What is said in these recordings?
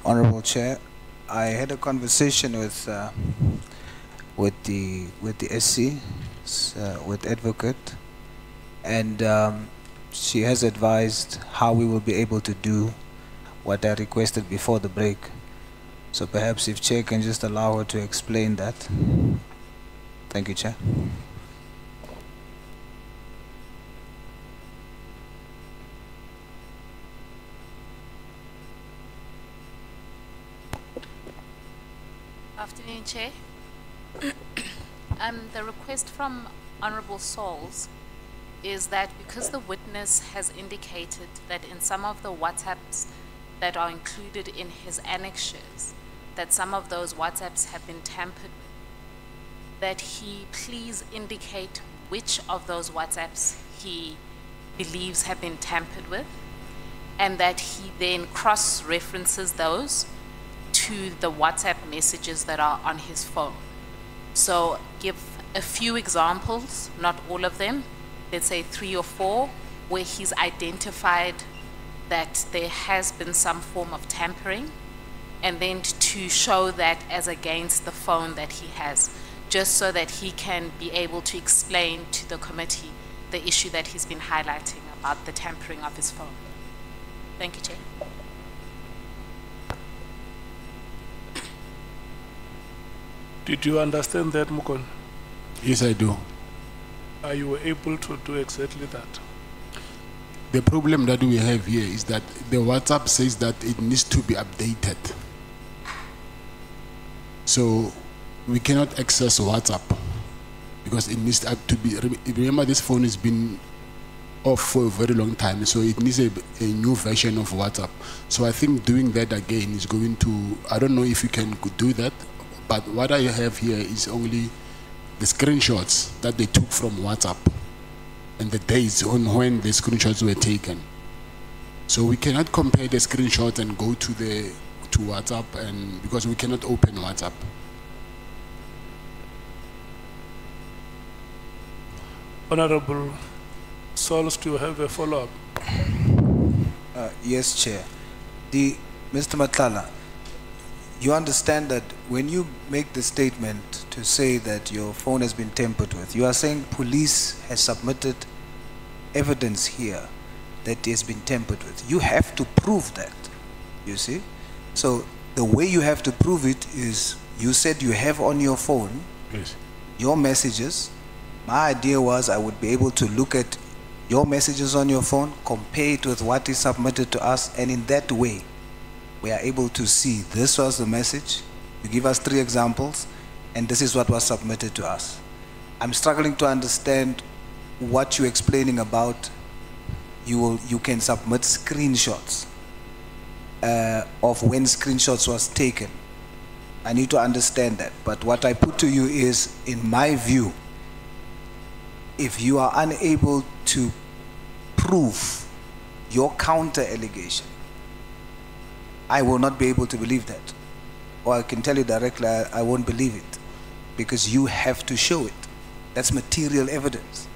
Honorable Chair, I had a conversation with the SC, with advocate, and she has advised how we will be able to do what I requested before the break. So perhaps if Chair can just allow her to explain that. Thank you, Chair. Afternoon, Chair. The request from Honorable Souls is that because the witness has indicated that in some of the WhatsApps that are included in his annexures, that some of those WhatsApps have been tampered with, that he please indicate which of those WhatsApps he believes have been tampered with, and that he then cross-references those to the WhatsApp messages that are on his phone. So give a few examples, not all of them, let's say 3 or 4, where he's identified that there has been some form of tampering, and then to show that as against the phone that he has, just so that he can be able to explain to the committee the issue that he's been highlighting about the tampering of his phone. Thank you, Chair. Did you understand that, Mukon? Yes, I do. Are you able to do exactly that? The problem that we have here is that the WhatsApp says that it needs to be updated. So we cannot access WhatsApp because it needs to be, remember this phone has been off for a very long time, so it needs a new version of WhatsApp. So I think doing that again is going to, I don't know if you can do that, but what I have here is only the screenshots that they took from WhatsApp and the dates on when the screenshots were taken. So we cannot compare the screenshots and go to WhatsApp, and because we cannot open WhatsApp. Honorable Souls, do you have a follow-up? Yes, Chair. Mr. Matlala, you understand that when you make the statement to say that your phone has been tampered with, you are saying police has submitted evidence here that it has been tampered with. You have to prove that, you see? So the way you have to prove it is, you said you have on your phone your messages. My idea was I would be able to look at your messages on your phone, compare it with what is submitted to us, and in that way we are able to see this was the message. You give us 3 examples, and this is what was submitted to us. I'm struggling to understand what you're explaining about. You can submit screenshots of when screenshots was taken. I need to understand that. But what I put to you is, in my view, if you are unable to prove your counter allegation, I will not be able to believe that. Or I can tell you directly, I won't believe it, because you have to show it. That's material evidence.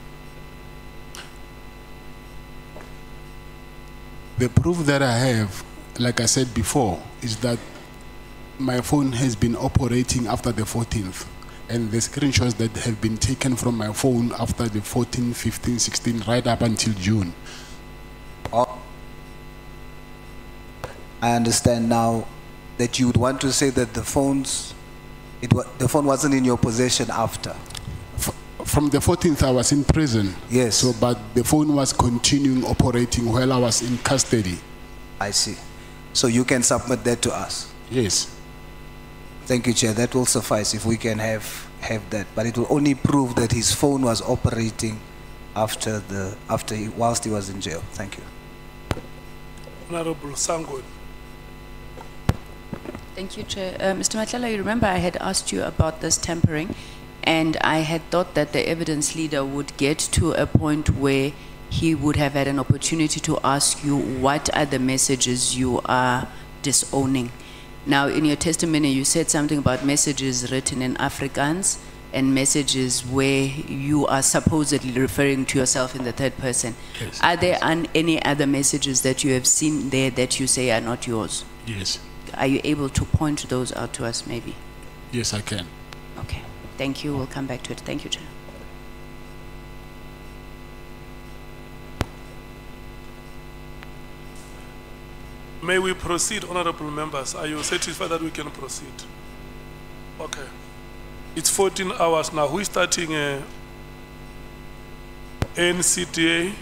The proof that I have, like I said before, is that my phone has been operating after the 14th. And the screenshots that have been taken from my phone after the 14, 15, 16, right up until June. I understand now that you would want to say that the phone wasn't in your possession after. From the 14th, I was in prison. Yes. So, but the phone was continuing operating while I was in custody. I see. So you can submit that to us? Yes. Thank you, Chair. That will suffice if we can have that. But it will only prove that his phone was operating whilst he was in jail. Thank you. Honorable Sangwe. Thank you, Chair. Mr. Matlala, you remember I had asked you about this tampering, and I had thought that the evidence leader would get to a point where he would have had an opportunity to ask you what are the messages you are disowning. Now, in your testimony, you said something about messages written in Afrikaans and messages where you are supposedly referring to yourself in the third person. Yes. Are there any other messages that you have seen there that you say are not yours? Yes. Are you able to point those out to us, maybe? Yes, I can. Okay, thank you. We'll come back to it. Thank you, Chair. May we proceed, honorable members? Are you satisfied that we can proceed? Okay. It's 14 hours now. Who is starting NCTA?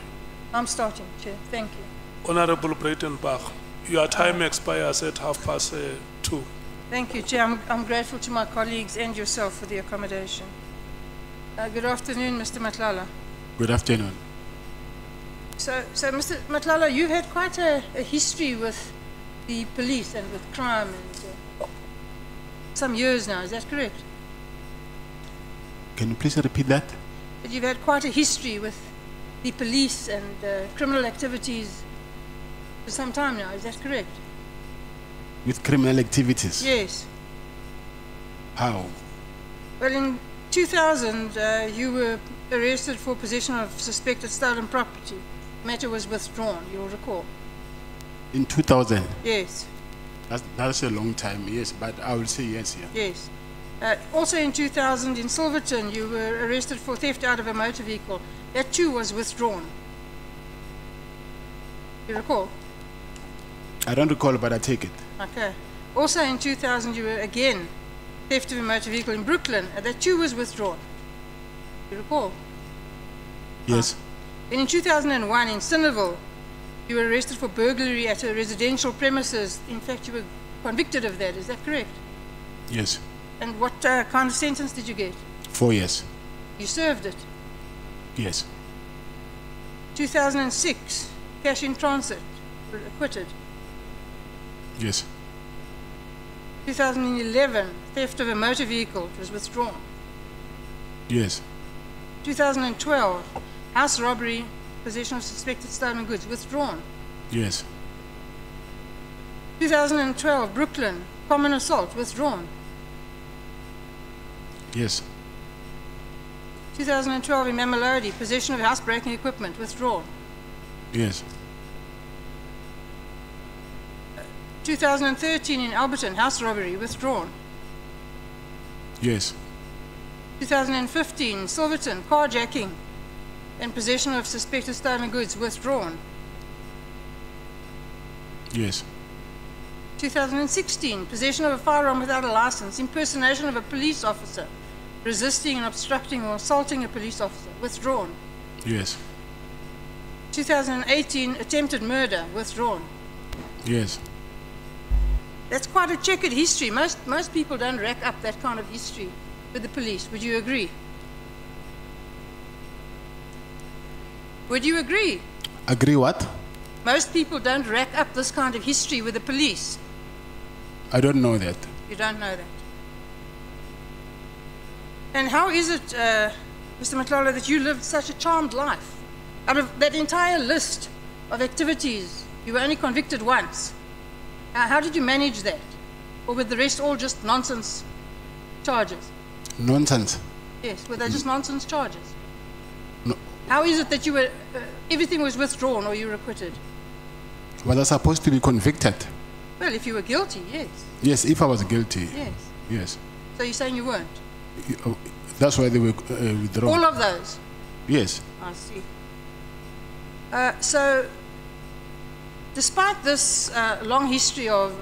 I'm starting, Chair. Thank you. Honorable Breitenbach, your time expires at 2:30. Thank you, Chair. I'm grateful to my colleagues and yourself for the accommodation. Good afternoon, Mr. Matlala. Good afternoon. So Mr. Matlala, you've had quite a history with the police and with crime and some years now, is that correct? Can you please repeat that? But you've had quite a history with the police and criminal activities for some time now, is that correct? With criminal activities? Yes. How? Well, in 2000, you were arrested for possession of suspected stolen property. The matter was withdrawn, you'll recall. In 2000? Yes. That's a long time, yes, but I will say yes here. Yes. Also in 2000, in Silverton, you were arrested for theft out of a motor vehicle. That too was withdrawn. You recall? I don't recall, but I take it. Okay. Also in 2000, you were again theft of a motor vehicle in Brooklyn. That too was withdrawn. You recall? Yes. And in 2001, in Cineville, you were arrested for burglary at a residential premises. In fact, you were convicted of that. Is that correct? Yes. And what kind of sentence did you get? 4 years. You served it. Yes. 2006, cash in transit, you were acquitted. Yes. 2011, theft of a motor vehicle, it was withdrawn. Yes. 2012, house robbery, possession of suspected stolen goods, withdrawn. Yes. 2012, Brooklyn, common assault, withdrawn. Yes. 2012, in Mamelodi, possession of housebreaking equipment, withdrawn. Yes. 2013, in Alberton, house robbery, withdrawn. Yes. 2015, Silverton, carjacking and possession of suspected stolen goods, withdrawn. Yes. 2016, possession of a firearm without a license, impersonation of a police officer, resisting and obstructing or assaulting a police officer, withdrawn. Yes. 2018, attempted murder, withdrawn. Yes. That's quite a checkered history. Most people don't rack up that kind of history with the police. Would you agree? Would you agree? Agree what? Most people don't rack up this kind of history with the police. I don't know that. You don't know that. And how is it, Mr. Matlala, that you lived such a charmed life? Out of that entire list of activities, you were only convicted once. How did you manage that? Or were the rest all just nonsense charges? Nonsense? Yes, were they just nonsense charges? No. How is it that you were, everything was withdrawn or you were acquitted? Was I supposed to be convicted? Well, if you were guilty, yes. Yes, if I was guilty. Yes. Yes. So you're saying you weren't? That's why they were withdrawn. All of those? Yes. I see. So, despite this long history of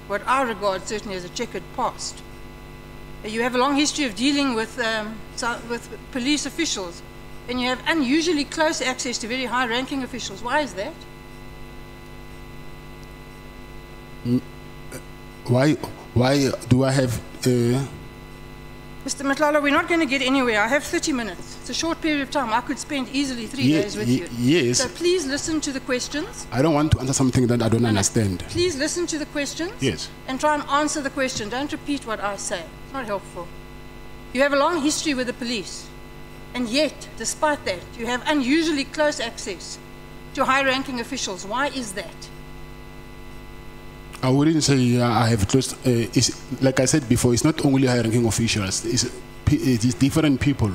what I regard certainly as a checkered past, you have a long history of dealing with police officials, and you have unusually close access to very high-ranking officials. Why is that? Why do I have... Mr. Matlala, we're not going to get anywhere. I have 30 minutes. It's a short period of time. I could spend easily 3 days with you. Yes. So please listen to the questions. I don't want to answer something that I don't understand. Please listen to the questions. Yes. And try and answer the question. Don't repeat what I say. It's not helpful. You have a long history with the police. And yet, despite that, you have unusually close access to high-ranking officials. Why is that? I wouldn't say I have close. Like I said before, it's not only high-ranking officials. It's different people,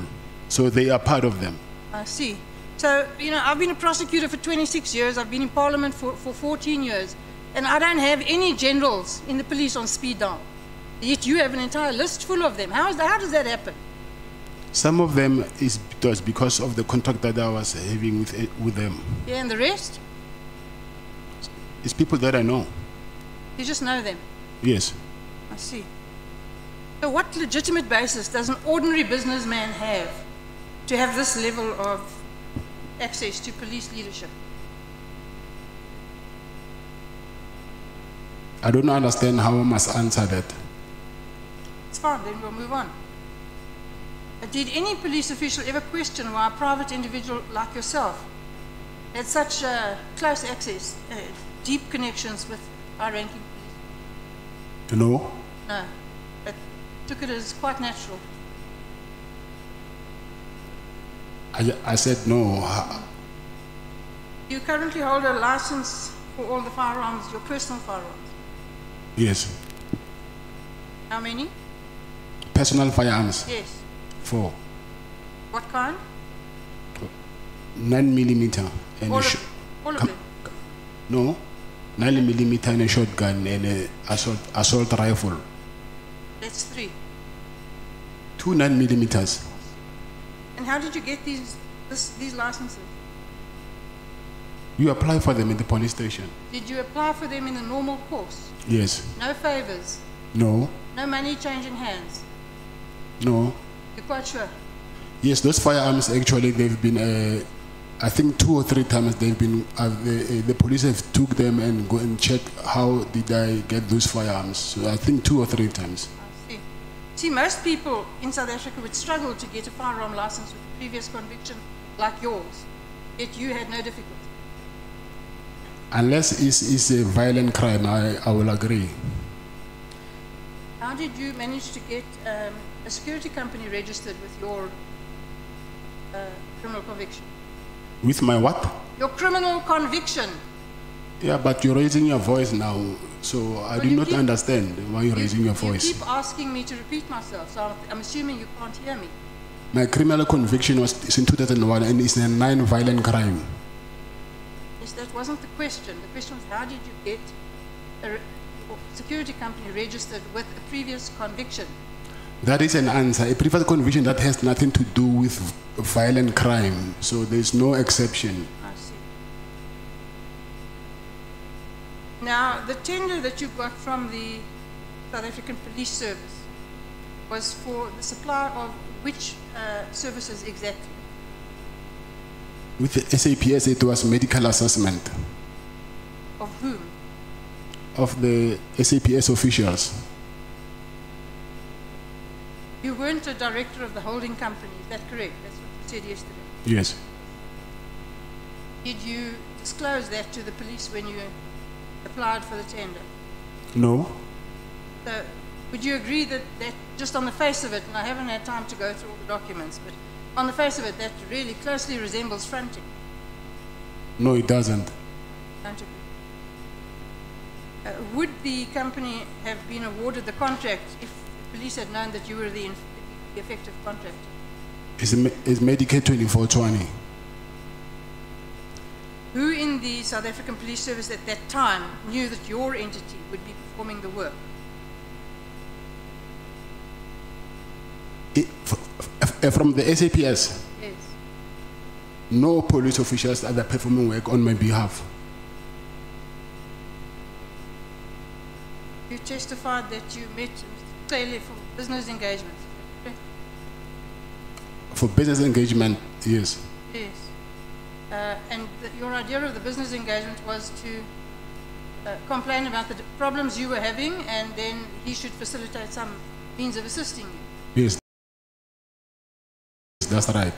so they are part of them. I see. So, you know, I've been a prosecutor for 26 years. I've been in Parliament for 14 years. And I don't have any generals in the police on speed dial. Yet you have an entire list full of them. How does that happen? Some of them is because of the contact that I was having with them. Yeah, and the rest? It's people that I know. You just know them. Yes. I see. So what legitimate basis does an ordinary businessman have to have this level of access to police leadership? I don't understand how I must answer that. It's fine, then we'll move on. Did any police official ever question why a private individual like yourself had such close access, deep connections with high-ranking police? No. No. But took it as quite natural. I said no. You currently hold a license for all the firearms, your personal firearms. Yes. How many? Personal firearms. Yes. 4. What kind? 9mm and All a of them? no, 9mm and a shotgun and a assault rifle. That's 3. 2 9mm. And how did you get these licenses? You apply for them in the police station. Did you apply for them in the normal course? Yes. No favors? No. No money changing hands? No. You're quite sure? Yes, those firearms actually they've been. I think 2 or 3 times they've been. The police have took them and go and check how did I get those firearms. So I think 2 or 3 times. I see. See, most people in South Africa would struggle to get a firearm license with a previous conviction like yours, yet you had no difficulty. Unless it's a violent crime, I will agree. How did you manage to get a security company registered with your criminal conviction? With my what? Your criminal conviction. Yeah, but you're raising your voice now, so I do not understand why you're raising your voice. You keep asking me to repeat myself, so I'm assuming you can't hear me. My criminal conviction was in 2001 and it's a 9 violent crime. Yes, that wasn't the question. The question was, how did you get a security company registered with a previous conviction? That is an answer. A previous conviction that has nothing to do with violent crime, so there's no exception. I see. Now, the tender that you got from the South African Police Service was for the supply of which services exactly? With the SAPS, it was medical assessment Of whom? of the SAPS officials. You weren't a director of the holding company, is that correct? That's what you said yesterday. Yes. Did you disclose that to the police when you applied for the tender? No. So, would you agree that just on the face of it, and I haven't had time to go through all the documents, but on the face of it, that really closely resembles fronting? No, it doesn't. Don't agree. Would the company have been awarded the contract if the police had known that you were the effective contractor? It's Medicare 2420. Who in the South African Police Service at that time knew that your entity would be performing the work? From the SAPS, Yes. no police officials are performing work on my behalf. You testified that you met Mr. Taylor for business engagement. Okay. For business engagement, yes. Yes. And your idea of the business engagement was to complain about the problems you were having, and then he should facilitate some means of assisting you. Yes. That's right.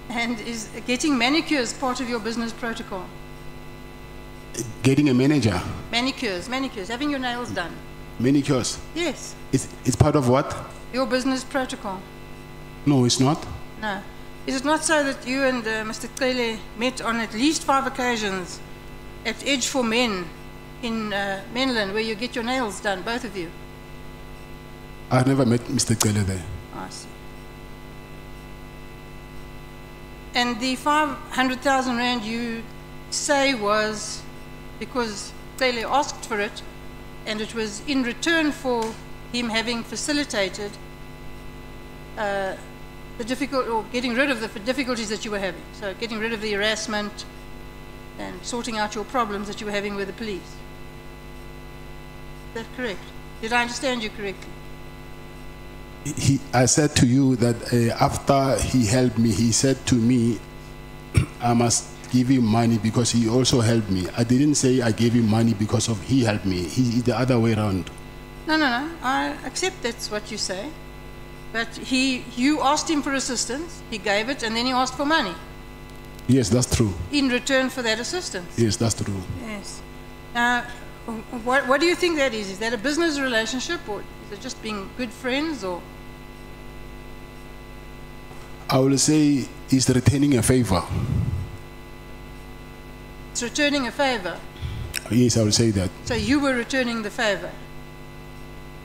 And is getting manicures part of your business protocol? Getting a manager. Manicures, having your nails done. Manicures. Yes. It's part of what? Your business protocol. No, it's not. No. Is it not so that you and Mr. Cele met on at least 5 occasions at Edge for Men in Menlyn, where you get your nails done, both of you? I've never met Mr. Cele there. I see. And the 500,000 rand you say was because Cele asked for it, and it was in return for him having facilitated the difficult, or getting rid of the difficulties that you were having. So getting rid of the harassment and sorting out your problems that you were having with the police. Is that correct? Did I understand you correctly? I said to you that after he helped me, he said to me, I must give him money because he also helped me. I didn't say I gave him money because of he helped me. He the other way around. No, no, no. I accept that's what you say. But you asked him for assistance, he gave it, and then he asked for money. Yes, that's true. In return for that assistance. Yes, that's true. Yes. What do you think that is? Is that a business relationship, or is it just being good friends, or? I will say he's returning a favor. It's returning a favor. Yes, I will say that. So you were returning the favor.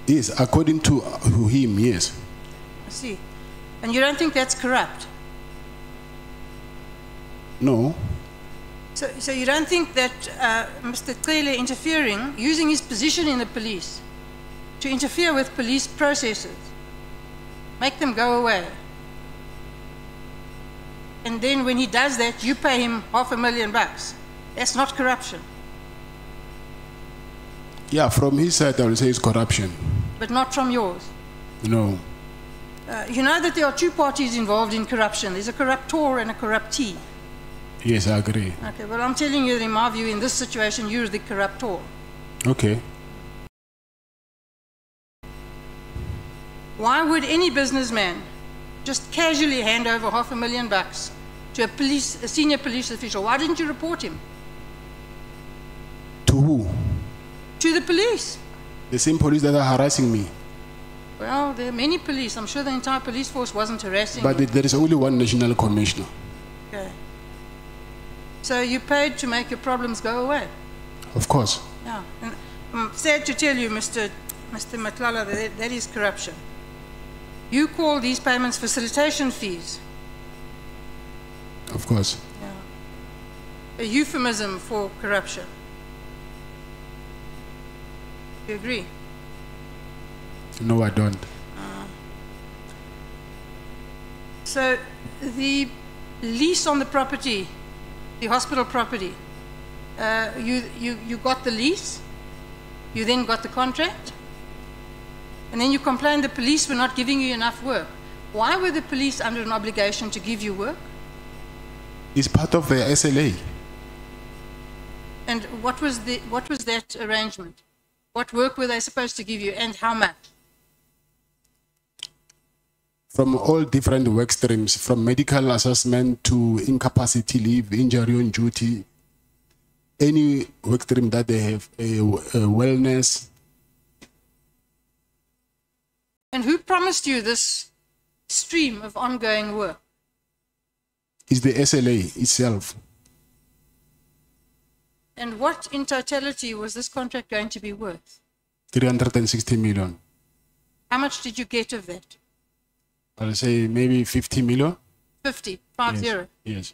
Yes, according to him, yes. I see. And you don't think that's corrupt? No. So you don't think that Mr. Cele interfering, using his position in the police to interfere with police processes, make them go away, and then when he does that, you pay him $500,000. That's not corruption. Yeah, from his side, I will say it's corruption. But not from yours. No. You know that there are two parties involved in corruption. There's a corruptor and a corruptee. Yes, I agree. Okay, well, I'm telling you that in my view, in this situation, you're the corruptor. Okay. Why would any businessman just casually hand over $500,000 to a senior police official? Why didn't you report him? To who? To the police. The same police that are harassing me. Well, there are many police. I'm sure the entire police force wasn't harassing But you. there is only one national commissioner. Okay. So you paid to make your problems go away? Of course. Yeah. And I'm sad to tell you, Mr. Matlala, that is corruption. You call these payments facilitation fees. Of course. Yeah. A euphemism for corruption. You agree? No, I don't. So the lease on the property, the hospital property, you got the lease, you then got the contract, and then you complained the police were not giving you enough work. Why were the police under an obligation to give you work? It's part of the SLA. And what was that arrangement? What work were they supposed to give you, and how much? From all different work streams, from medical assessment to incapacity leave, injury on duty, any work stream that they have, a wellness. And who promised you this stream of ongoing work? It's the SLA itself. And what in totality was this contract going to be worth? 360 million. How much did you get of that? I'll say maybe 50 million. 50. Yes.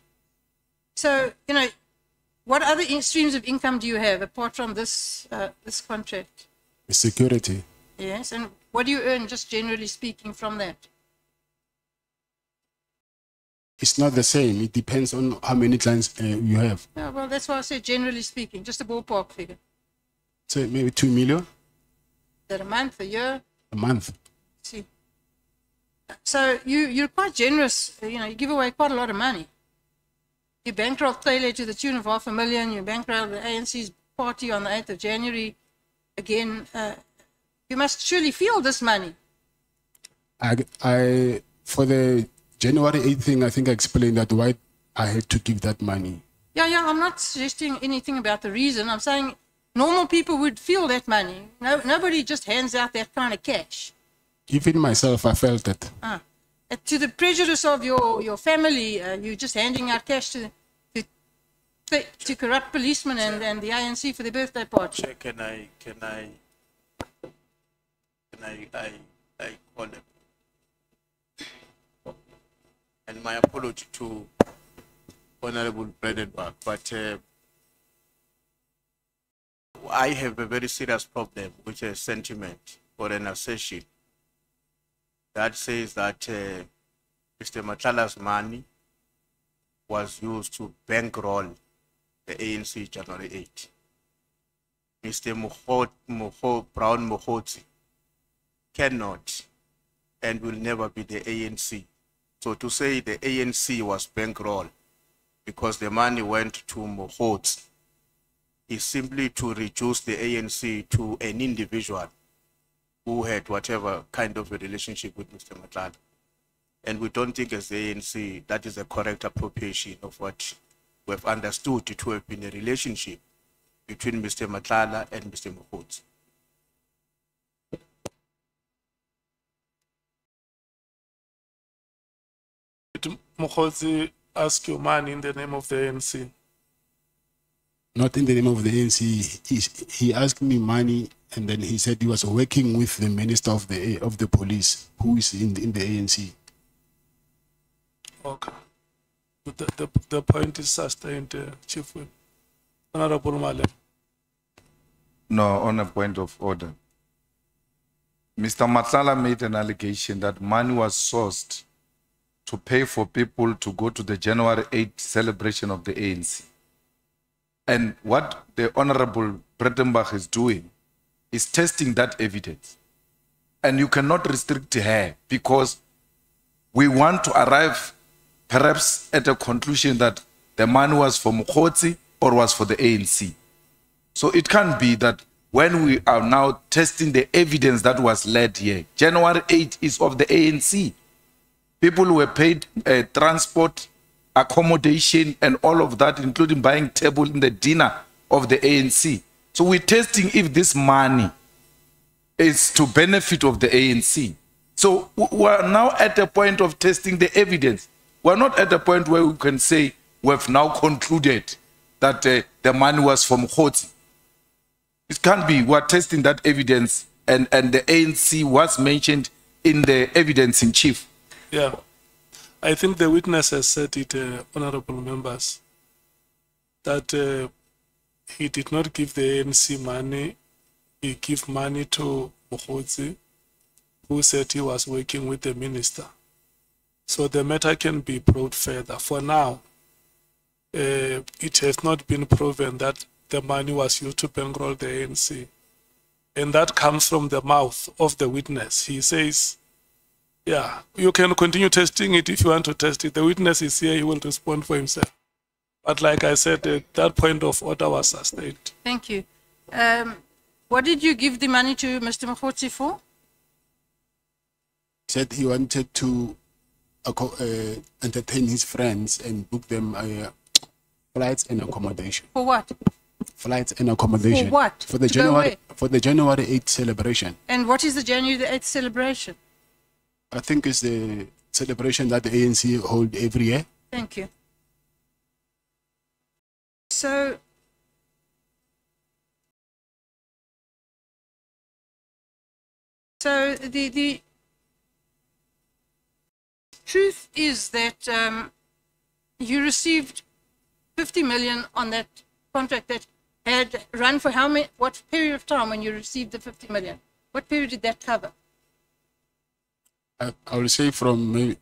So, you know, what other streams of income do you have apart from this contract? Security. Yes, and what do you earn, just generally speaking, from that? It's not the same. It depends on how many clients you have. Yeah, well, that's why I said generally speaking, just a ballpark figure. So maybe 2 million Is that a month, a year? a month. See. So you're quite generous, you know, you give away quite a lot of money. You bankrolled Cele to the tune of $500,000, you bankrolled the ANC's party on the 8th of January. Again, you must surely feel this money. I for the January 8th thing, I think I explained that why I had to give that money. Yeah, I'm not suggesting anything about the reason. I'm saying normal people would feel that money. Nobody just hands out that kind of cash. Even myself, I felt it. To the prejudice of your family, you're just handing out cash to corrupt policemen and the ANC for their birthday party. Chair, can I call them? And my apology to Honorable Bredenbach, but I have a very serious problem with a sentiment or an assertion that says that Mr. Matlala's money was used to bankroll the ANC January 8. Mr. Brown Mohoti cannot and will never be the ANC. So to say the ANC was bankrolled because the money went to Mohoti is simply to reduce the ANC to an individual who had whatever kind of a relationship with Mr. Matlala. And we don't think as the ANC that is a correct appropriation of what we have understood to have been a relationship between Mr. Matlala and Mr. Mohoti. Did Mohoti ask you money in the name of the ANC? not in the name of the ANC. He asked me money, and then he said he was working with the minister of the police, who is in the ANC. Okay. The point is sustained, Chief Whip. Honorable Malem. No, on a point of order. Mr. Matlala made an allegation that money was sourced to pay for people to go to the January 8th celebration of the ANC. And what the Honorable Bredenbach is doing is testing that evidence. And you cannot restrict her because we want to arrive perhaps at a conclusion that the money was for Mohoti or was for the ANC. So it can't be that when we are now testing the evidence that was led here, January 8th is of the ANC. People were paid transport, accommodation, and all of that, including buying table in the dinner of the ANC. So we're testing if this money is to benefit of the ANC. So we're now at the point of testing the evidence. We're not at the point where we can say we've now concluded that the money was from Mohoti. It can't be. We're testing that evidence, and the ANC was mentioned in the evidence in chief. Yeah. I think the witness has said it, honorable members, that he did not give the ANC money. He gave money to Mohoti, who said he was working with the minister. So the matter can be brought further. For now, it has not been proven that the money was used to bankroll the ANC. And that comes from the mouth of the witness. He says, yeah, you can continue testing it if you want to test it. The witness is here, he will respond for himself. But like I said, that point of order was sustained. Thank you. What did you give the money to Mr. Mohoti for? He said he wanted to entertain his friends and book them flights and accommodation. For what? Flights and accommodation. For what? For the January 8th celebration. And what is the January the 8th celebration? I think it's the celebration that the ANC hold every year. Thank you. So, the truth is that you received 50 million on that contract that had run for how many, what period of time when you received the 50 million? What period did that cover? I will say from maybe,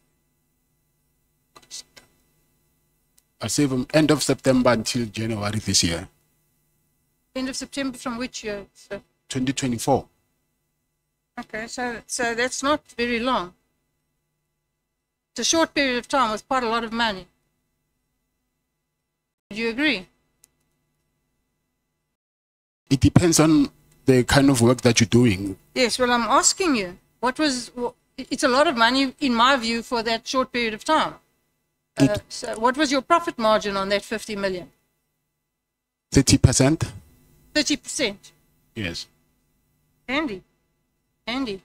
I'll say from end of September until January this year. End of September from which year? So, 2024. okay, so that's not very long. It's a short period of time with quite a lot of money. Do you agree? It depends on the kind of work that you're doing. Yes, well, I'm asking you, it's a lot of money, in my view, for that short period of time. So what was your profit margin on that 50 million? 30%? 30%. Yes. Handy. Handy.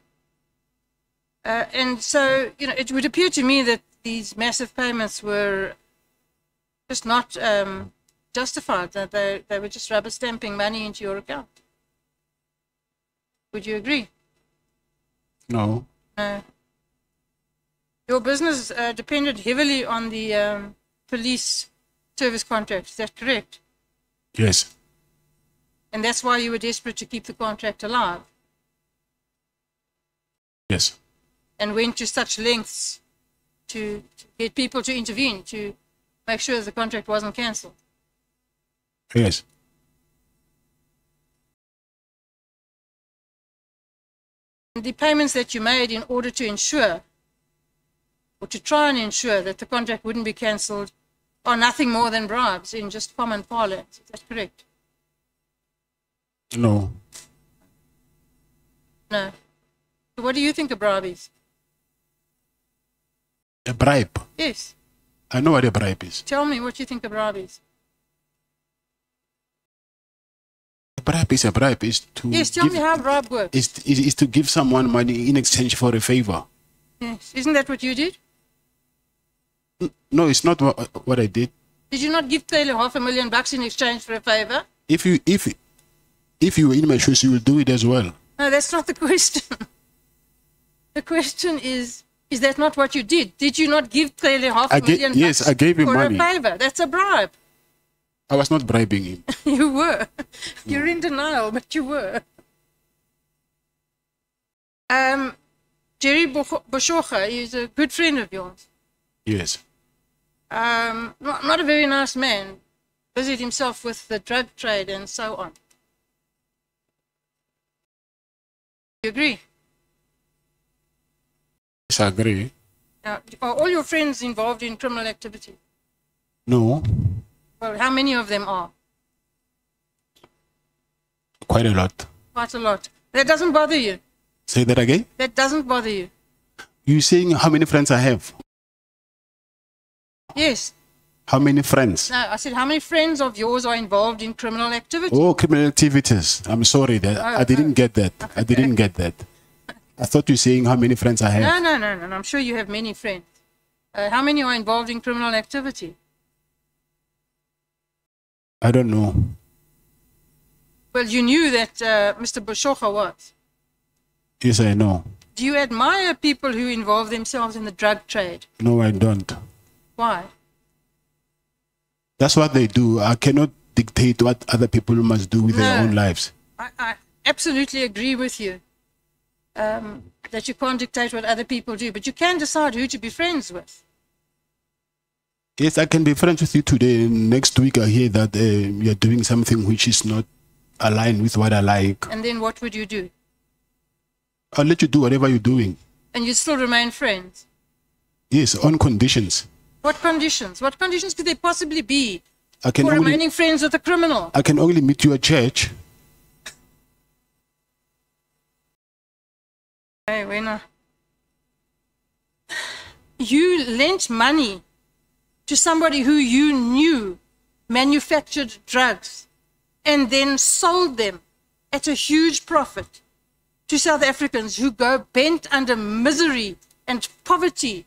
And so, you know, it would appear to me that these massive payments were just not justified, that they were just rubber stamping money into your account. Would you agree? No. Your business depended heavily on the police service contract. Is that correct? Yes. And that's why you were desperate to keep the contract alive Yes. and went to such lengths to get people to intervene to make sure the contract wasn't cancelled. Yes. The payments that you made in order to ensure or to try and ensure that the contract wouldn't be cancelled are nothing more than bribes in just common parlance. Is that correct? No. No. So what do you think a bribe is? A bribe. Yes. I know what a bribe is. Tell me what you think a bribe is. A bribe is to Yes, tell give, me how a bribe works. is to give someone money in exchange for a favor. Yes. Isn't that what you did? No, it's not what I did. Did you not give Taylor $500,000 in exchange for a favor? If you were in my shoes, you will do it as well. No, that's not the question. The question is that not what you did? Did you not give Taylor $500,000 yes, I gave him for money. a favor? That's a bribe. I was not bribing him. You were. You're in denial, but you were. Jerry Boshocha is a good friend of yours. Yes. Not a very nice man. Busied himself with the drug trade and so on. You agree? Yes, I agree. Now, are all your friends involved in criminal activity? No, Well, how many of them are? quite a lot. Quite a lot. That doesn't bother you. Say that again. That doesn't bother you. You saying how many friends I have? Yes. How many friends? No, I said, how many friends of yours are involved in criminal activity? Oh, criminal activities. I'm sorry that I didn't get that. I didn't get that. I thought you were saying how many friends I have. No. I'm sure you have many friends. How many are involved in criminal activity? I don't know. Well, you knew that Mr. Boshocha was. Yes, I know. Do you admire people who involve themselves in the drug trade? No, I don't. Why? That's what they do. I cannot dictate what other people must do with their No. own lives. I absolutely agree with you that you can't dictate what other people do, but you can decide who to be friends with. Yes, I can be friends with you today. Next week, I hear that you're doing something which is not aligned with what I like. And then what would you do? I'll let you do whatever you're doing. And you still remain friends. Yes, on conditions. What conditions? What conditions could there possibly be I can for only remaining friends with a criminal? I can only meet you at church. Hey, Wena. You lent money to somebody who you knew manufactured drugs and then sold them at a huge profit to South Africans who go bent under misery and poverty.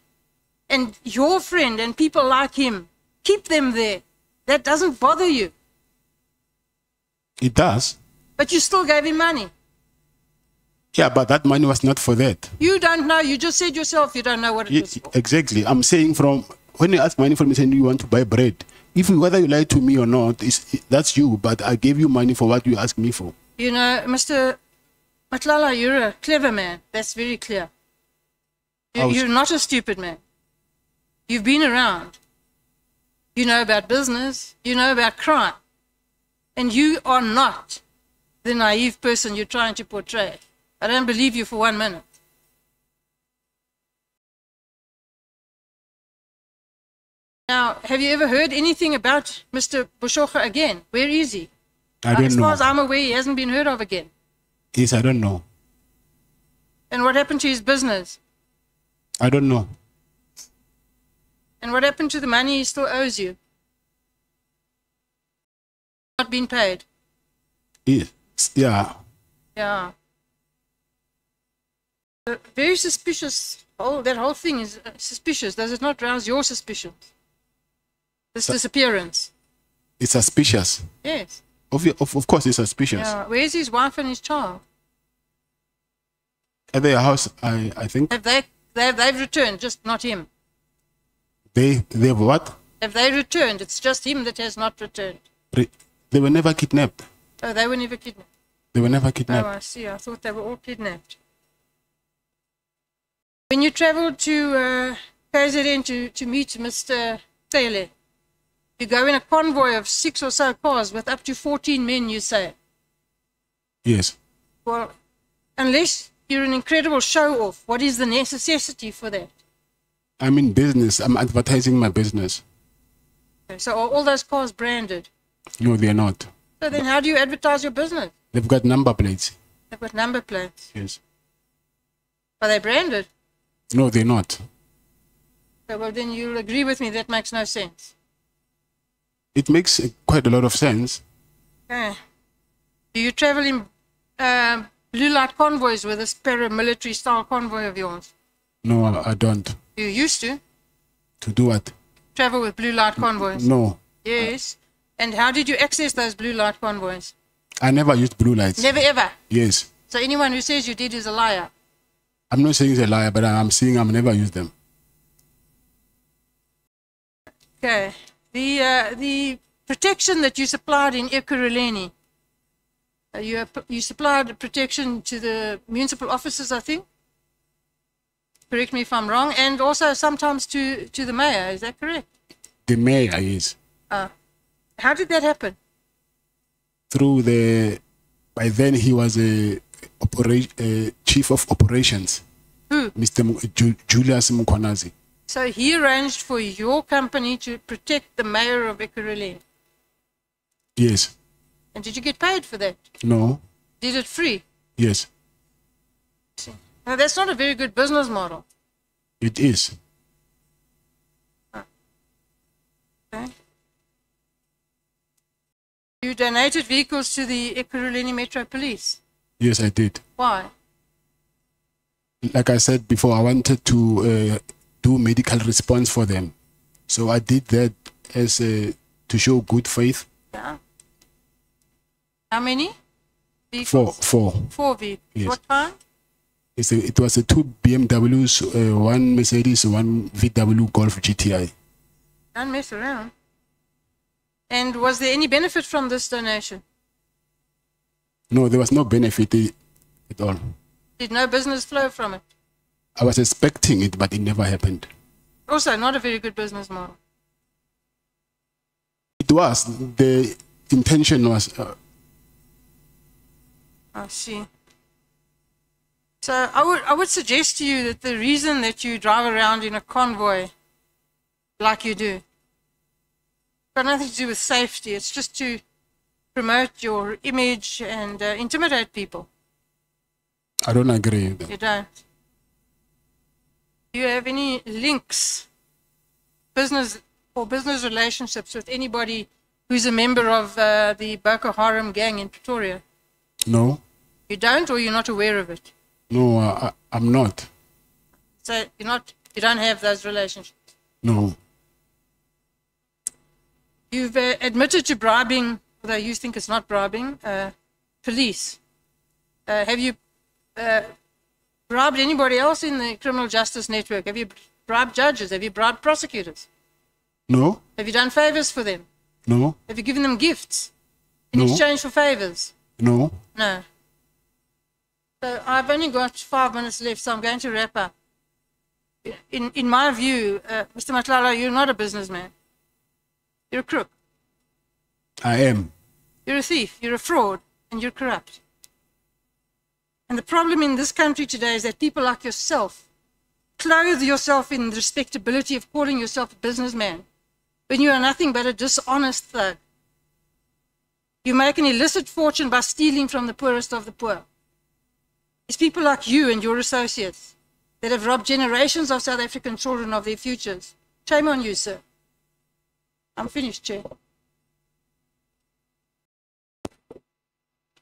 And your friend and people like him, keep them there. That doesn't bother you. It does. But you still gave him money. Yeah, but that money was not for that. You don't know. You just said yourself you don't know what it was for. Exactly. I'm saying from when you ask money from me saying you want to buy bread, whether you lie to me or not, that's you. But I gave you money for what you asked me for. You know, Mr. Matlala, you're a clever man. That's very clear. You're not a stupid man. You've been around. You know about business. You know about crime. And you are not the naive person you're trying to portray. I don't believe you for 1 minute. Now, have you ever heard anything about Mr. Boshocha again? Where is he? I don't As know. far as I'm aware, he hasn't been heard of again. Yes, I don't know. And what happened to his business? I don't know. And what happened to the money he still owes you? Not been paid. Yes. Yeah. Yeah. Very suspicious. That whole thing is suspicious. Does it not rouse your suspicions? This disappearance. It's suspicious. Yes. Of course, it's suspicious. Yeah. Where's his wife and his child? At their house, I think. They've returned, just not him. They've what? Have they returned? It's just him that has not returned. They were never kidnapped. Oh, they were never kidnapped. They were never Oh, kidnapped. I see. I thought they were all kidnapped. When you traveled to KZN to meet Mr. Tele, you go in a convoy of 6 or so cars with up to 14 men, you say. Yes. Well, unless you're an incredible show-off, what is the necessity for that? I'm in business. I'm advertising my business. Okay, so are all those cars branded? No, they're not. So then how do you advertise your business? They've got number plates. They've got number plates. Yes. Are they branded? No, they're not. So, well, then you'll agree with me that makes no sense. It makes quite a lot of sense. Okay. Do you travel in blue light convoys with this paramilitary style convoy of yours? No, I don't. You used to To do what? travel with blue light convoys? No. Yes. And how did you access those blue light convoys? I never used blue lights. Never ever. Yes. So anyone who says you did is a liar. I'm not saying he's a liar, but I'm saying I've never used them. Okay. The protection that you supplied in Ekurhuleni, you supplied protection to the municipal officers, I think. Correct me if I'm wrong, and also sometimes to the mayor. Is that correct? The mayor is How did that happen? through the. By then he was a chief of operations. Who? Mr. Julius Mkonazi. So he arranged for your company to protect the mayor of Ekurhuleni. Yes. And did you get paid for that? No. Did it free? Yes. Now that's not a very good business model. It is. Okay. You donated vehicles to the Ekurhuleni Metro Police. Yes, I did. Why? Like I said before, I wanted to do medical response for them. So I did that as to show good faith. Yeah. How many vehicles? Four. 4 vehicles. Yes. What kind? It was a 2 BMWs, 1 Mercedes, 1 VW Golf GTI. Don't mess around. And was there any benefit from this donation? No, there was no benefit at all. Did no business flow from it? I was expecting it, but it never happened. Also, not a very good business model. It was. The intention was. I see. So I would suggest to you that the reason that you drive around in a convoy like you do got nothing to do with safety. It's just to promote your image and intimidate people. I don't agree with that. You don't. Do you have any links, business relationships with anybody who's a member of the Boko Haram gang in Pretoria? No. You don't, or you're not aware of it? No, I'm not. So you don't have those relationships? No. You've admitted to bribing, although you think it's not bribing, police. Have you bribed anybody else in the criminal justice network? Have you bribed judges? Have you bribed prosecutors? No. Have you done favors for them? No. Have you given them gifts in No. exchange for favors? No. No. So I've only got 5 minutes left, so I'm going to wrap up. In my view, Mr. Matlala, you're not a businessman. You're a crook. I am. You're a thief. You're a fraud. And you're corrupt. And the problem in this country today is that people like yourself clothe yourself in the respectability of calling yourself a businessman when you are nothing but a dishonest thug. You make an illicit fortune by stealing from the poorest of the poor. It's people like you and your associates that have robbed generations of South African children of their futures. Shame on you, sir. I'm finished, Chair.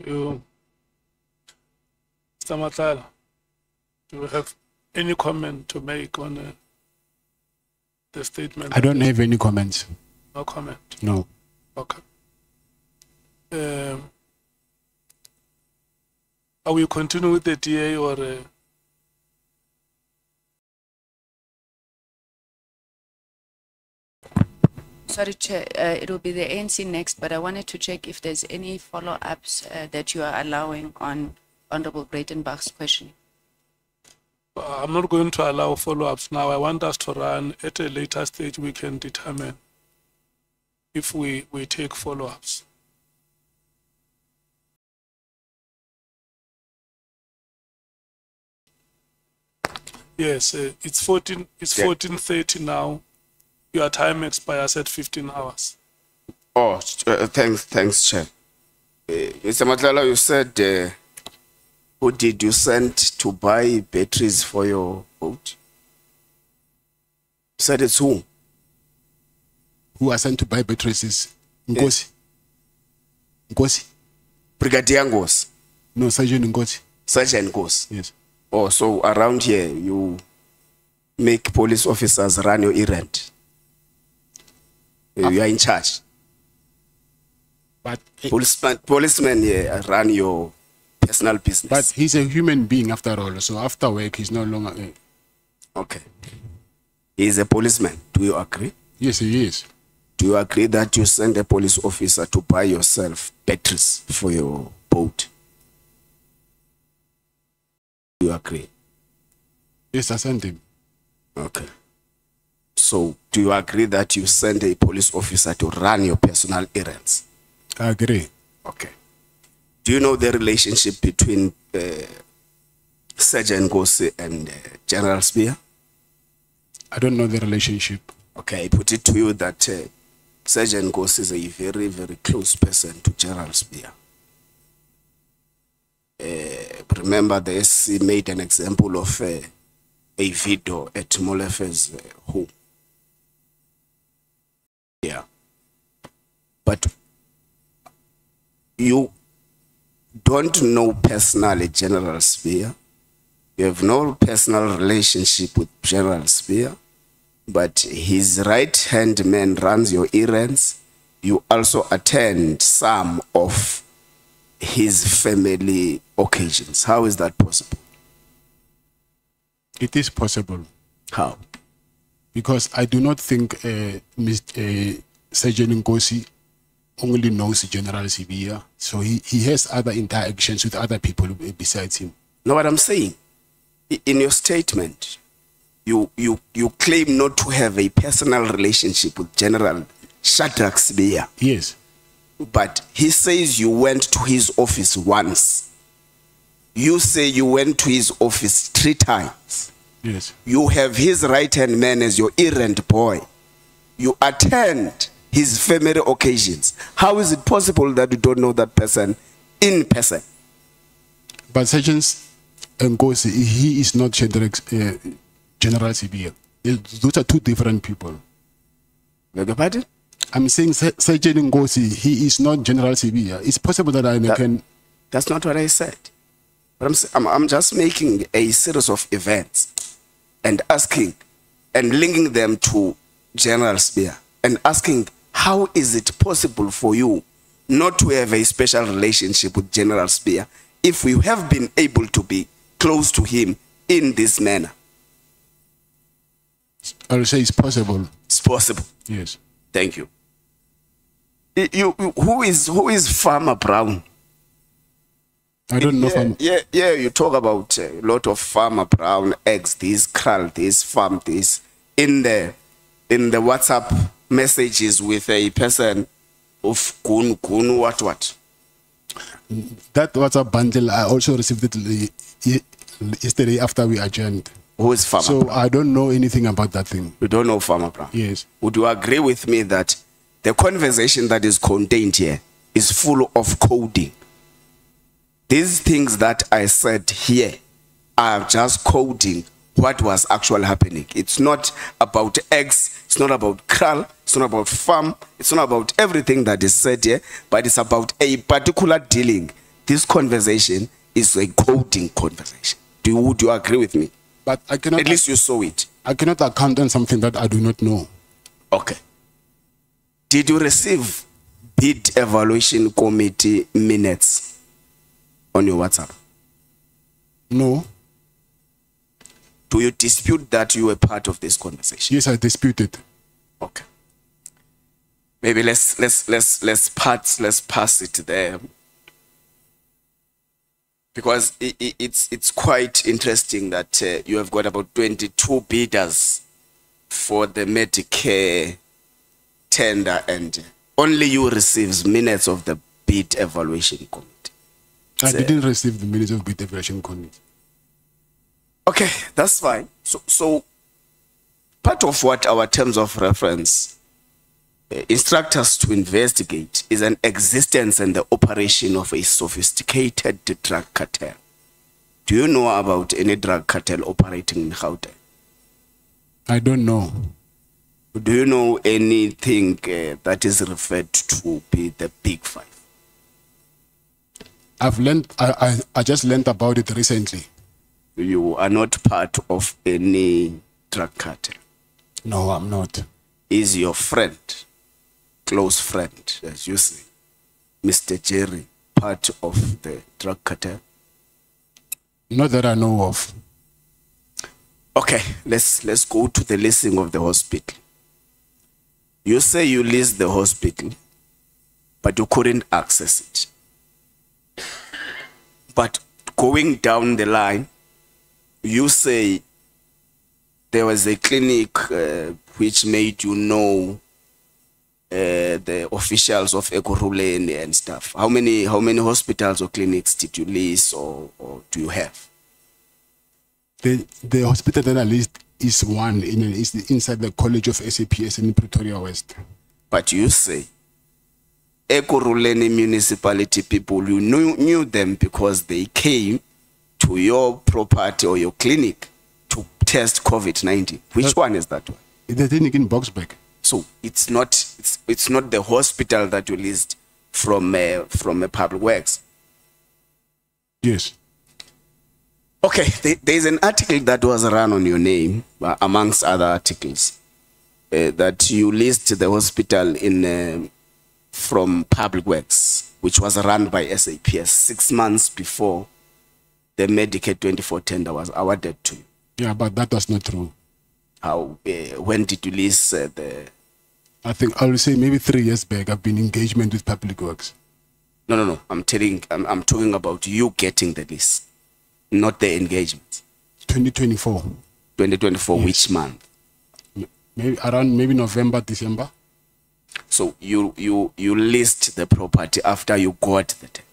You, Mr. Matlala, do you have any comment to make on the statement? I don't have any comments. No comment. No. Okay. Are we continue with the DA or? Sorry, Chair, it will be the ANC next, but I wanted to check if there's any follow-ups that you are allowing on Honorable Breitenbach's question. I'm not going to allow follow-ups now. I want us to run at a later stage. We can determine if we take follow-ups. Yes, it's 14:30 now. Your time expires at 15 hours. Oh, thanks, Chair. Mr. Matlala, you said, who did you send to buy batteries for your boat? You said it's who? Who are sent to buy batteries is Ngosi. Ngosi. Brigadier Ngosi. No, Sergeant Ngosi. Sergeant Ngosi. Yes. Oh, so around here, you make police officers run your errand. You are in charge. But Policemen here run your personal business. But he's a human being after all. So after work, he's no longer. Okay. He is a policeman. Do you agree? Yes, he is. Do you agree that you send a police officer to buy yourself batteries for your boat? Do you agree? Yes, I sent him. Okay. So, do you agree that you send a police officer to run your personal errands? I agree. Okay. Do you know the relationship between Sergeant Ngosi and General Spear? I don't know the relationship. Okay, I put it to you that Sergeant Ngosi is a very, very close person to General Spear. Remember, the SC made an example of a video at Molefe's home. Yeah. But you don't know personally General Spear. You have no personal relationship with General Spear, but his right-hand man runs your errands. You also attend some of his family occasions. How is that possible? It is possible. How? Because I do not think Sergeant Ngosi only knows General Sibia. So he has other interactions with other people besides him. Know what I'm saying? In your statement, you claim not to have a personal relationship with General Shadrach Sibia. Yes. But he says you went to his office once. You say you went to his office 3 times. Yes. You have his right-hand man as your errand boy. You attend his family occasions. How is it possible that you don't know that person in person? But Sergeant Ngosi, he is not General Sibia. Those are 2 different people. Beg your pardon? I'm saying Sergeant Ngosi, he is not General Sibia. It's possible that I can... That's not what I said. But I'm just making a series of events and asking and linking them to General Spear and asking, how is it possible for you not to have a special relationship with General Spear if we have been able to be close to him in this manner? I'll say it's possible. It's possible. Yes. Thank you. Who is Farmer Brown? I don't know. Yeah, you talk about a lot of Farmer Brown, eggs, this, krall, this, farm, this, in the WhatsApp messages with a person of Kun, what. That WhatsApp bundle, I also received it yesterday after we adjourned. Who is Farmer So Brown? I don't know anything about that thing. You don't know Farmer Brown? Yes. Would you agree with me that the conversation that is contained here is full of coding? These things that I said here are just coding what was actually happening. It's not about eggs, it's not about krall, it's not about farm, it's not about everything that is said here, but it's about a particular dealing. This conversation is a coding conversation. Would you agree with me? But I cannot... At least you saw it. I cannot account on something that I do not know. Okay. Did you receive bid evaluation committee minutes on your WhatsApp? No. Do you dispute that you were part of this conversation? Yes, I dispute it. Okay. Maybe let's pass it there, because it's quite interesting that you have got about 22 bidders for the Medicare tender, and only you receives minutes of the bid evaluation committee. I didn't receive the minutes of bid evaluation committee. Okay, that's fine. So part of what our terms of reference instruct us to investigate is an existence and the operation of a sophisticated drug cartel. Do you know about any drug cartel operating in Gauteng? I don't know. Do you know anything that is referred to be the Big Five? I just learned about it recently. You are not part of any drug cartel? No, I'm not. Is your friend, close friend, as you say, Mr. Jerry, part of the drug cartel? Not that I know of. Okay, let's go to the listing of the hospital. You say you leased the hospital, but you couldn't access it. But going down the line, you say there was a clinic which made you know the officials of Ekurhuleni and stuff. How many hospitals or clinics did you lease or do you have? The hospital that I leased is one is inside the College of SAPS in Pretoria West. But you say Ekurhuleni municipality people, you knew them because they came to your property or your clinic to test COVID-19. Which one is that one? The clinic in Boxburg. So it's not the hospital that you leased from a public works. Yes. Okay, there's an article that was run on your name, amongst other articles, that you leased the hospital in from public works, which was run by SAPS 6 months before the Medicare 24 tender was awarded to you. Yeah, but that was not true. How? When did you lease the? I think I will say maybe 3 years back. I've been in engagement with public works. No. I'm talking about you getting the lease, not the engagement. 2024. 2024. Yes. Which month? Maybe November, December. So you leased the property after you got the tender.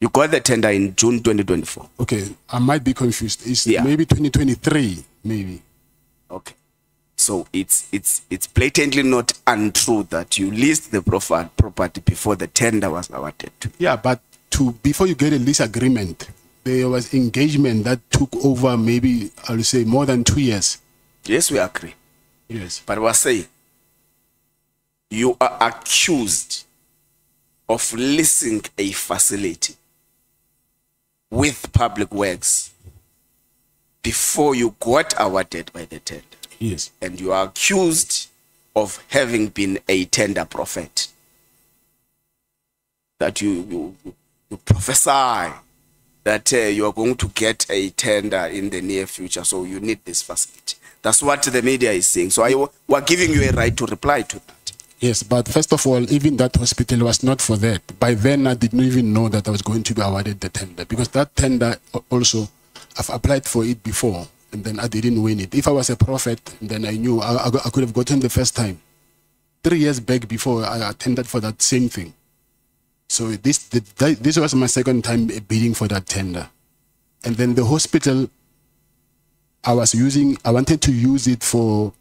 You got the tender in June 2024. Okay, I might be confused. It's Yeah. maybe 2023, maybe. Okay. So it's blatantly not untrue that you leased the property before the tender was awarded. Yeah, but before you get a lease agreement, there was engagement that took over maybe, I will say, more than 2 years. Yes, we agree. Yes. But we're saying you are accused of leasing a facility with public works before you got awarded by the tender. Yes. And you are accused of having been a tender prophet. That you prophesy that you are going to get a tender in the near future, so you need this facility. That's what the media is saying. So we're giving you a right to reply to that. Yes, but first of all, even that hospital was not for that. By then, I didn't even know that I was going to be awarded the tender, because that tender also, I've applied for it before, and then I didn't win it. If I was a prophet, then I knew I could have gotten the first time. 3 years back before, I attended for that same thing. So this was my second time bidding for that tender. And then the hospital, I wanted to use it for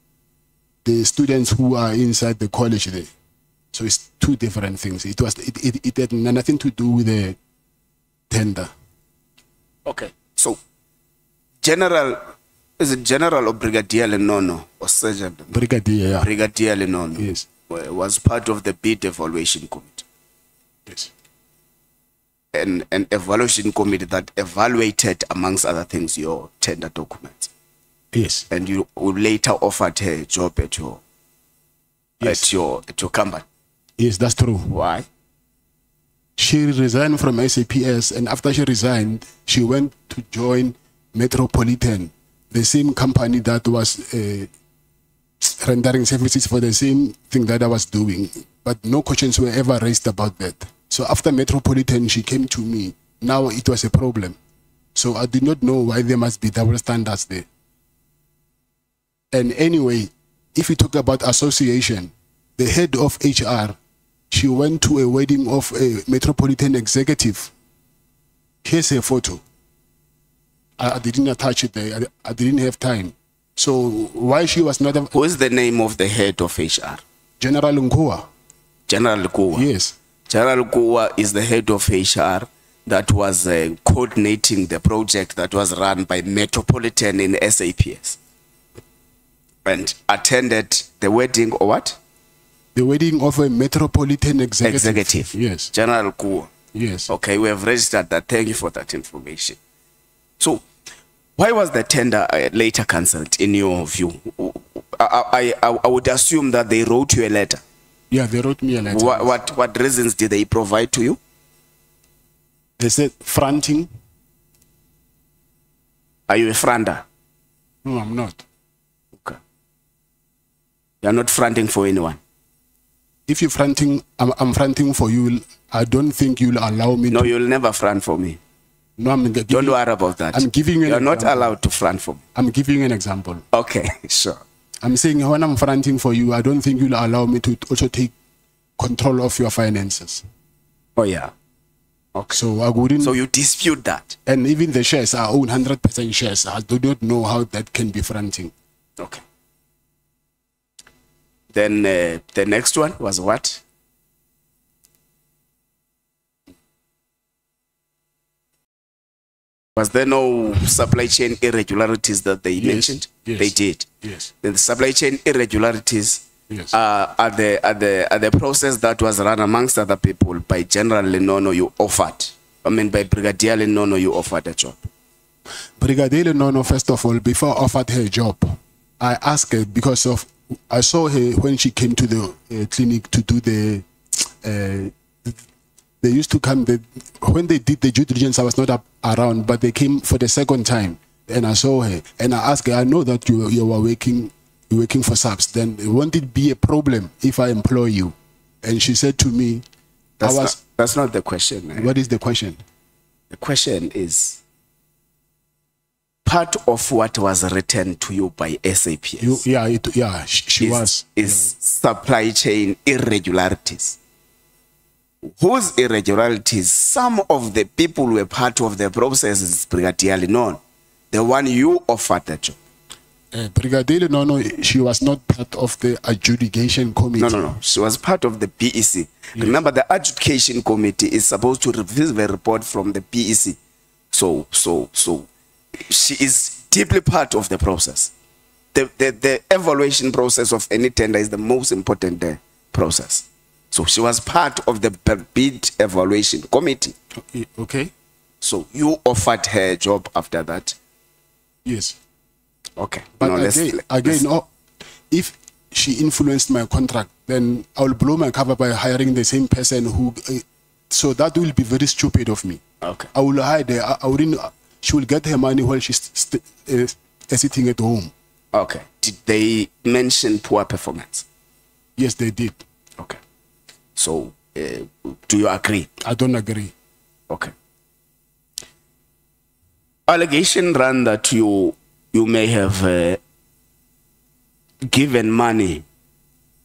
the students who are inside the college there. So it's two different things. It had nothing to do with the tender. Okay. So is it General or Brigadier Lenono or Sergeant? Brigadier, yeah. Brigadier Lenono. Yes. Was part of the bid evaluation committee. Yes. An evaluation committee that evaluated, amongst other things, your tender documents. Yes. And you later offered her a job at your company. Yes, that's true. Why? She resigned from SAPS, and after she resigned, she went to join Metropolitan, the same company that was rendering services for the same thing that I was doing, but no questions were ever raised about that. So after Metropolitan, she came to me. Now it was a problem. So I did not know why there must be double standards there. And anyway, if you talk about association, the head of HR, she went to a wedding of a Metropolitan executive. Here's her photo. I didn't attach it there. I didn't have time. So why she was not... Who is the name of the head of HR? General Nkua. General Nkua. Yes. General Nkua is the head of HR that was coordinating the project that was run by Metropolitan in SAPS. And attended the wedding or what? The wedding of a Metropolitan executive. Yes. General Nkua. Yes. Okay, we have registered that. Thank you for that information. So, why was the tender later cancelled, in your view? I would assume that they wrote you a letter. Yeah, they wrote me a letter. What reasons did they provide to you? They said fronting. Are you a fronter? No, I'm not. Okay. You're not fronting for anyone? If you're fronting, I'm fronting for you. I don't think you'll allow me. No, you'll never front for me. No, don't worry about that. I'm giving you. You're not allowed to front for me. I'm giving you an example. Okay, sure. I'm saying when I'm fronting for you, I don't think you'll allow me to also take control of your finances. Oh yeah. Okay. So I wouldn't. So you dispute that? And even the shares, I own 100% shares. I do not know how that can be fronting. Okay. Then the next one was what? Was there no supply chain irregularities that they mentioned? Yes. They did. Yes. The supply chain irregularities yes. are the process that was run amongst other people by General Lenono you offered. I mean by Brigadier Lenono you offered a job. Brigadier Lenono, first of all, before I offered her a job, I asked her because of I saw her when she came to the clinic to do the. They used to come. When they did the due diligence, I was not around, but they came for the second time, and I saw her, and I asked her, I know that you were working for SAPS. Then won't it be a problem if I employ you? And she said to me, that's not the question. What is the question? The question is part of what was written to you by SAPS. She was. Is supply chain irregularities. Whose irregularities? Some of the people were part of the process, Brigadier Lenono, the one you offered the job. Brigadier Lenono, she was not part of the adjudication committee. No. She was part of the PEC. Yes. Remember, the adjudication committee is supposed to receive a report from the PEC. So she is deeply part of the process. The evaluation process of any tender is the most important process. So she was part of the bid evaluation committee. Okay. So you offered her a job after that? Yes. Okay. But if she influenced my contract, then I will blow my cover by hiring the same person who... so that will be very stupid of me. Okay. I will hide her. I wouldn't... She will get her money while she's sitting at home. Okay. Did they mention poor performance? Yes, they did. Okay. So, do you agree? I don't agree. Okay. Allegation ran that you may have given money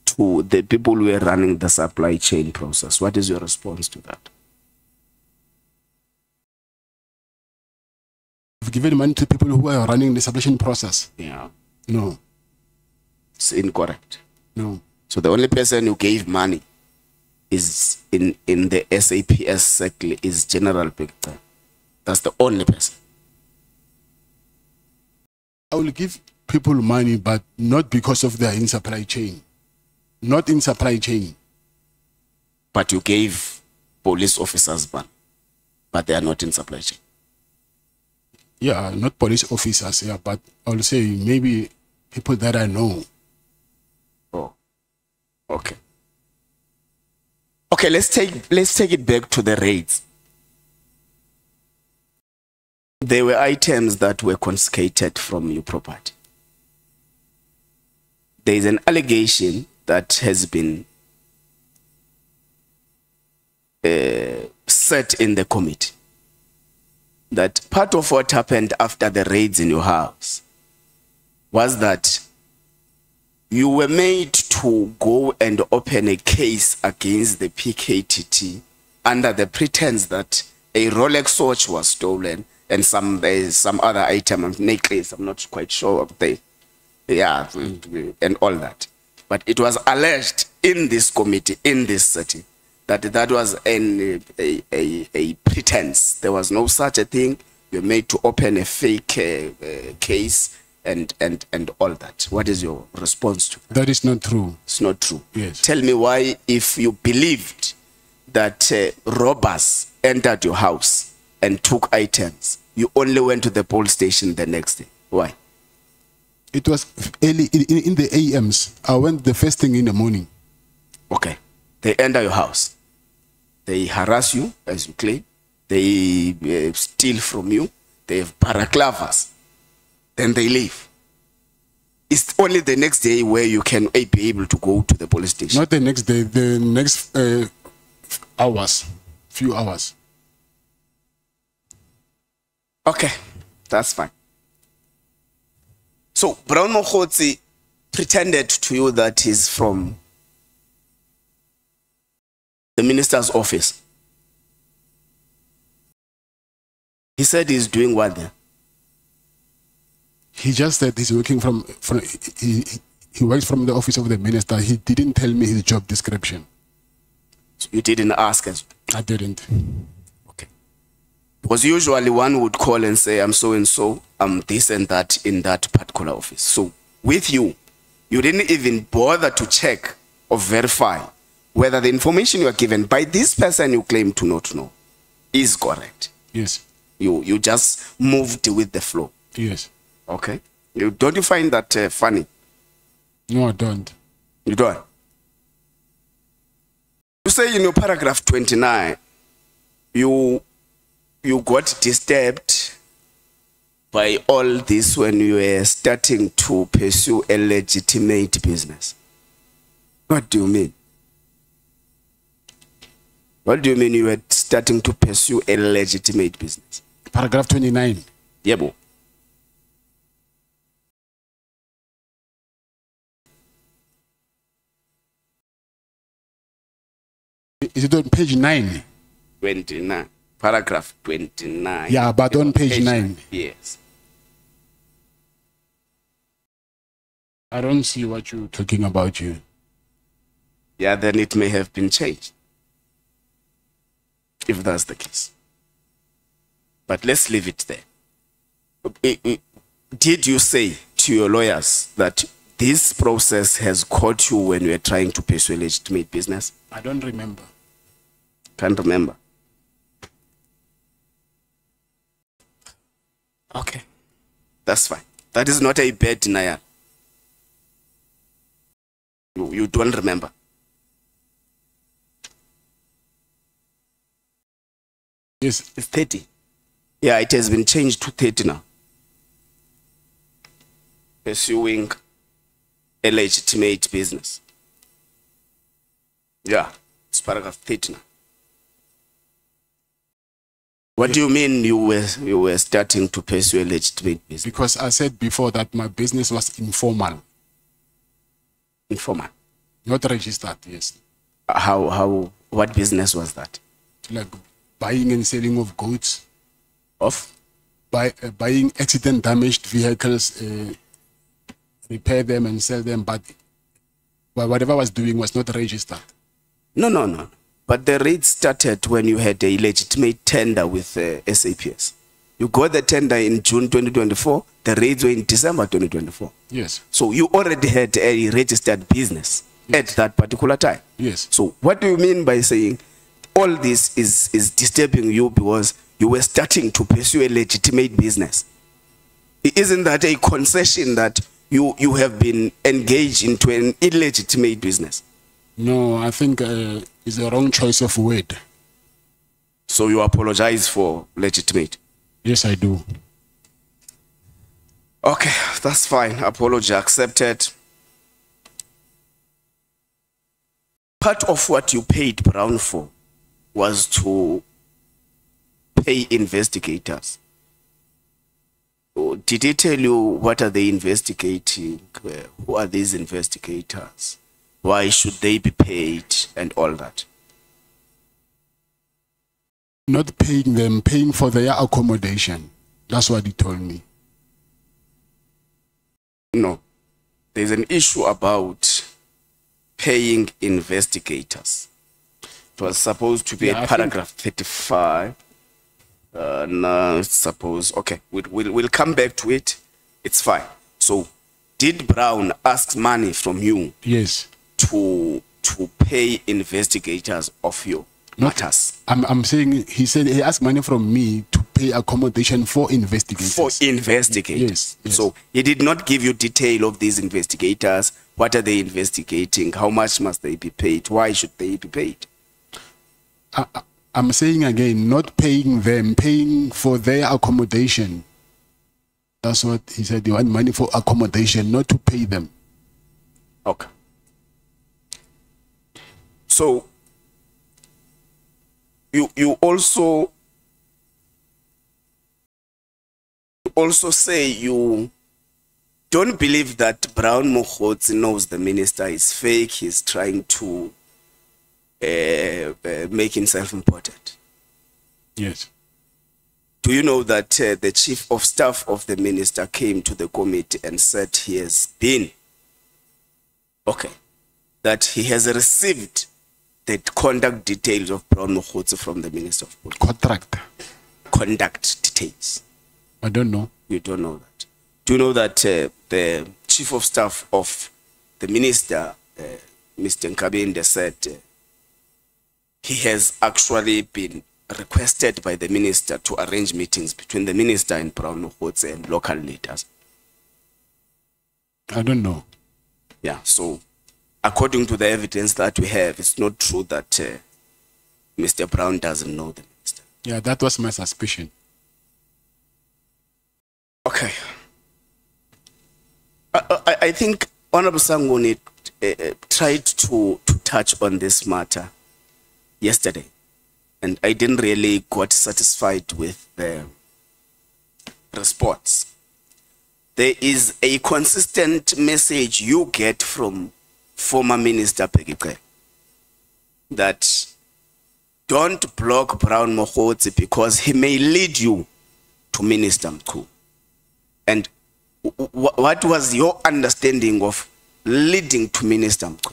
to the people who were running the supply chain process. What is your response to that? I've given money to people who are running the supply chain process. Yeah. No. It's incorrect. No. So the only person who gave money is in the SAPS circle is General Victor. That's the only person. I will give people money, but not because of their in supply chain. Not in supply chain. But you gave police officers money, but they are not in supply chain. Yeah, not police officers, yeah, but I'll say maybe people that I know. Oh, okay. Okay, let's take it back to the raids. There were items that were confiscated from your property. there is an allegation that has been set in the committee that part of what happened after the raids in your house was that you were made to go and open a case against the PKTT under the pretense that a Rolex watch was stolen and some other item, necklace, I'm not quite sure of the, yeah, and all that. But it was alleged in this committee, in this setting, that that was a pretense. There was no such a thing. You were made to open a fake case and all that. What is your response to that? That is not true. It's not true. Yes. Tell me why, if you believed that robbers entered your house and took items, you only went to the police station the next day. Why? It was early in the AMs. I went the first thing in the morning. Okay. They enter your house. They harass you, as you claim. They steal from you. They have balaclavas. Then they leave. It's only the next day where you can be able to go to the police station. Not the next day, the next few hours. Okay, that's fine. So Brown Mokhotsi pretended to you that he's from the minister's office. He said he's doing what there? He just said he's working he works from the office of the minister. He didn't tell me his job description. So you didn't ask us? I didn't. Okay. Because usually one would call and say, I'm so and so, I'm this and that in that particular office. So with you, you didn't even bother to check or verify whether the information you are given by this person you claim to not know is correct. Yes. You just moved with the flow. Yes. Okay. Don't you find that funny? No, I don't. You don't? You say in your paragraph 29, you got disturbed by all this when you were starting to pursue a legitimate business. What do you mean? What do you mean you were starting to pursue a legitimate business? Paragraph 29. Yebo. Is it on page 9? 29. Paragraph 29. Yeah, but on page 9. Yes. I don't see what you're talking about here. Yeah, then it may have been changed. If that's the case. But let's leave it there. Did you say to your lawyers that this process has caught you when you were trying to pursue a legitimate business? I don't remember. Can't remember. Okay. That's fine. That is not a bad denial. You don't remember. Yes. It's 30. Yeah, it has been changed to 30 now. Pursuing a legitimate business. Yeah, it's paragraph 30 now. What do you mean you were starting to pursue a legitimate business? Because I said before that my business was informal. Informal? Not registered, yes. What business was that? Like buying and selling of goods. Of? Buying accident damaged vehicles, repair them and sell them, but whatever I was doing was not registered. No. But the raid started when you had a legitimate tender with SAPS. You got the tender in June 2024, the raids were in December 2024. Yes. So you already had a registered business at that particular time. Yes. So what do you mean by saying all this is disturbing you because you were starting to pursue a legitimate business? Isn't that a concession that you have been engaged into an illegitimate business? No, I think it's a wrong choice of word. So you apologize for legitimate? Yes, I do. Okay, that's fine. Apology accepted. part of what you paid Brown for was to pay investigators. Did he tell you what are they investigating? Who are these investigators? Why should they be paid and all that? Not paying them, paying for their accommodation. That's what he told me. No. There's an issue about paying investigators. It was supposed to be Yeah, a paragraph 35. No, suppose. Okay, we'll come back to it. It's fine. So, did Brown ask money from you? Yes. To pay investigators of your matters? I'm saying he said he asked money from me to pay accommodation for investigators. For investigators. Yes. So he did not give you detail of these investigators. What are they investigating? How much must they be paid? Why should they be paid? I'm saying again, not paying them, paying for their accommodation. That's what he said. You want money for accommodation, not to pay them. Okay. So you also say you don't believe that Brown Mokhotsi knows the minister is fake. He's trying to make himself important. Yes. Do you know that the chief of staff of the minister came to the committee and said he has been, that he has received the conduct details of Brown Mokhotsi from the minister of police? Contract. Conduct details. I don't know. You don't know that. Do you know that the chief of staff of the minister, Mr. Nkabinde, said he has actually been requested by the minister to arrange meetings between the minister and Brown Mokhotsi and local leaders? I don't know. Yeah, so according to the evidence that we have, it's not true that Mr. Brown doesn't know the minister. Yeah, that was my suspicion. Okay. I think Honorable Sangoni tried to touch on this matter yesterday, and I didn't really got satisfied with the response. There is a consistent message you get from former Minister Pegike that don't block Brown Mokhotsi because he may lead you to Minister Mkhu. And what was your understanding of leading to Minister Mkhu?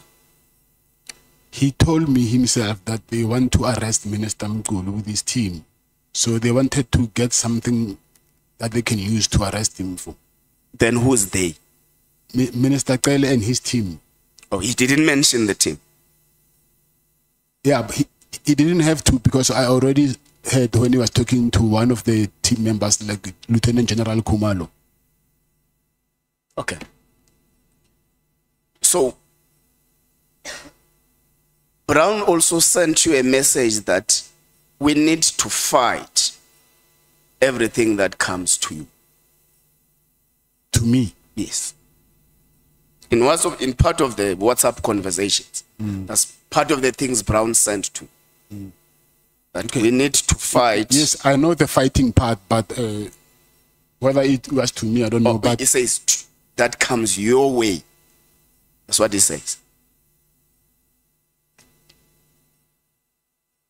He told me himself that they want to arrest Minister Mkulu with his team. So they wanted to get something that they can use to arrest him for. Then who's they? Minister Kele and his team. Oh, he didn't mention the team. Yeah, but he didn't have to, because I already heard when he was talking to one of the team members, like Lieutenant General Kumalo. Okay. So, Brown also sent you a message that we need to fight everything that comes to you. To me? Yes. In part of the WhatsApp conversations, that's part of the things Brown sent to. That we need to fight. Yes, I know the fighting part, but whether it was to me, I don't know. But he says that comes your way. That's what he says.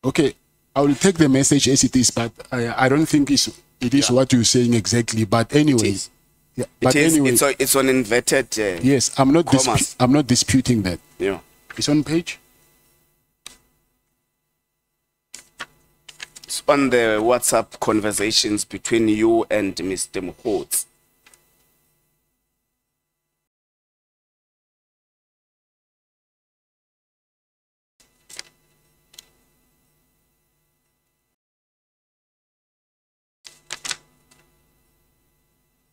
Okay, I will take the message as it is, but I don't think it is what you're saying exactly. But anyway, yeah, but anyway, it's on inverted. Yes, I'm not disputing that. Yeah, it's on page. It's on the WhatsApp conversations between you and Mr. Mokhotsi.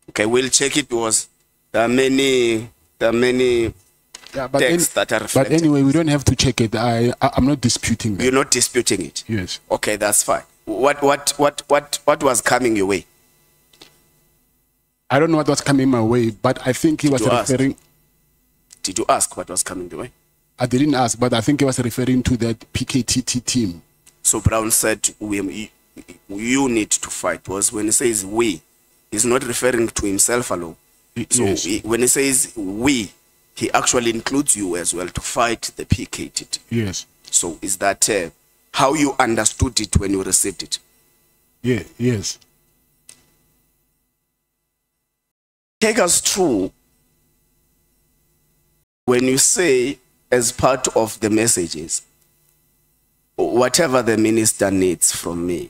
Okay, we'll check it because there are many texts that are reflected. But anyway, we don't have to check it. I'm not disputing that. You're not disputing it? Yes. Okay, that's fine. What was coming your way? I don't know what was coming my way, but I think he was referring. Did you ask what was coming your way? I didn't ask, but I think he was referring to that PKTT team. So Brown said, you need to fight. Because when he says we, he's not referring to himself alone. So Yes. when he says we, he actually includes you as well to fight the PKTT. Yes. So is that how you understood it when you received it? Yeah, yes. Take us through when you say, as part of the messages, whatever the minister needs from me,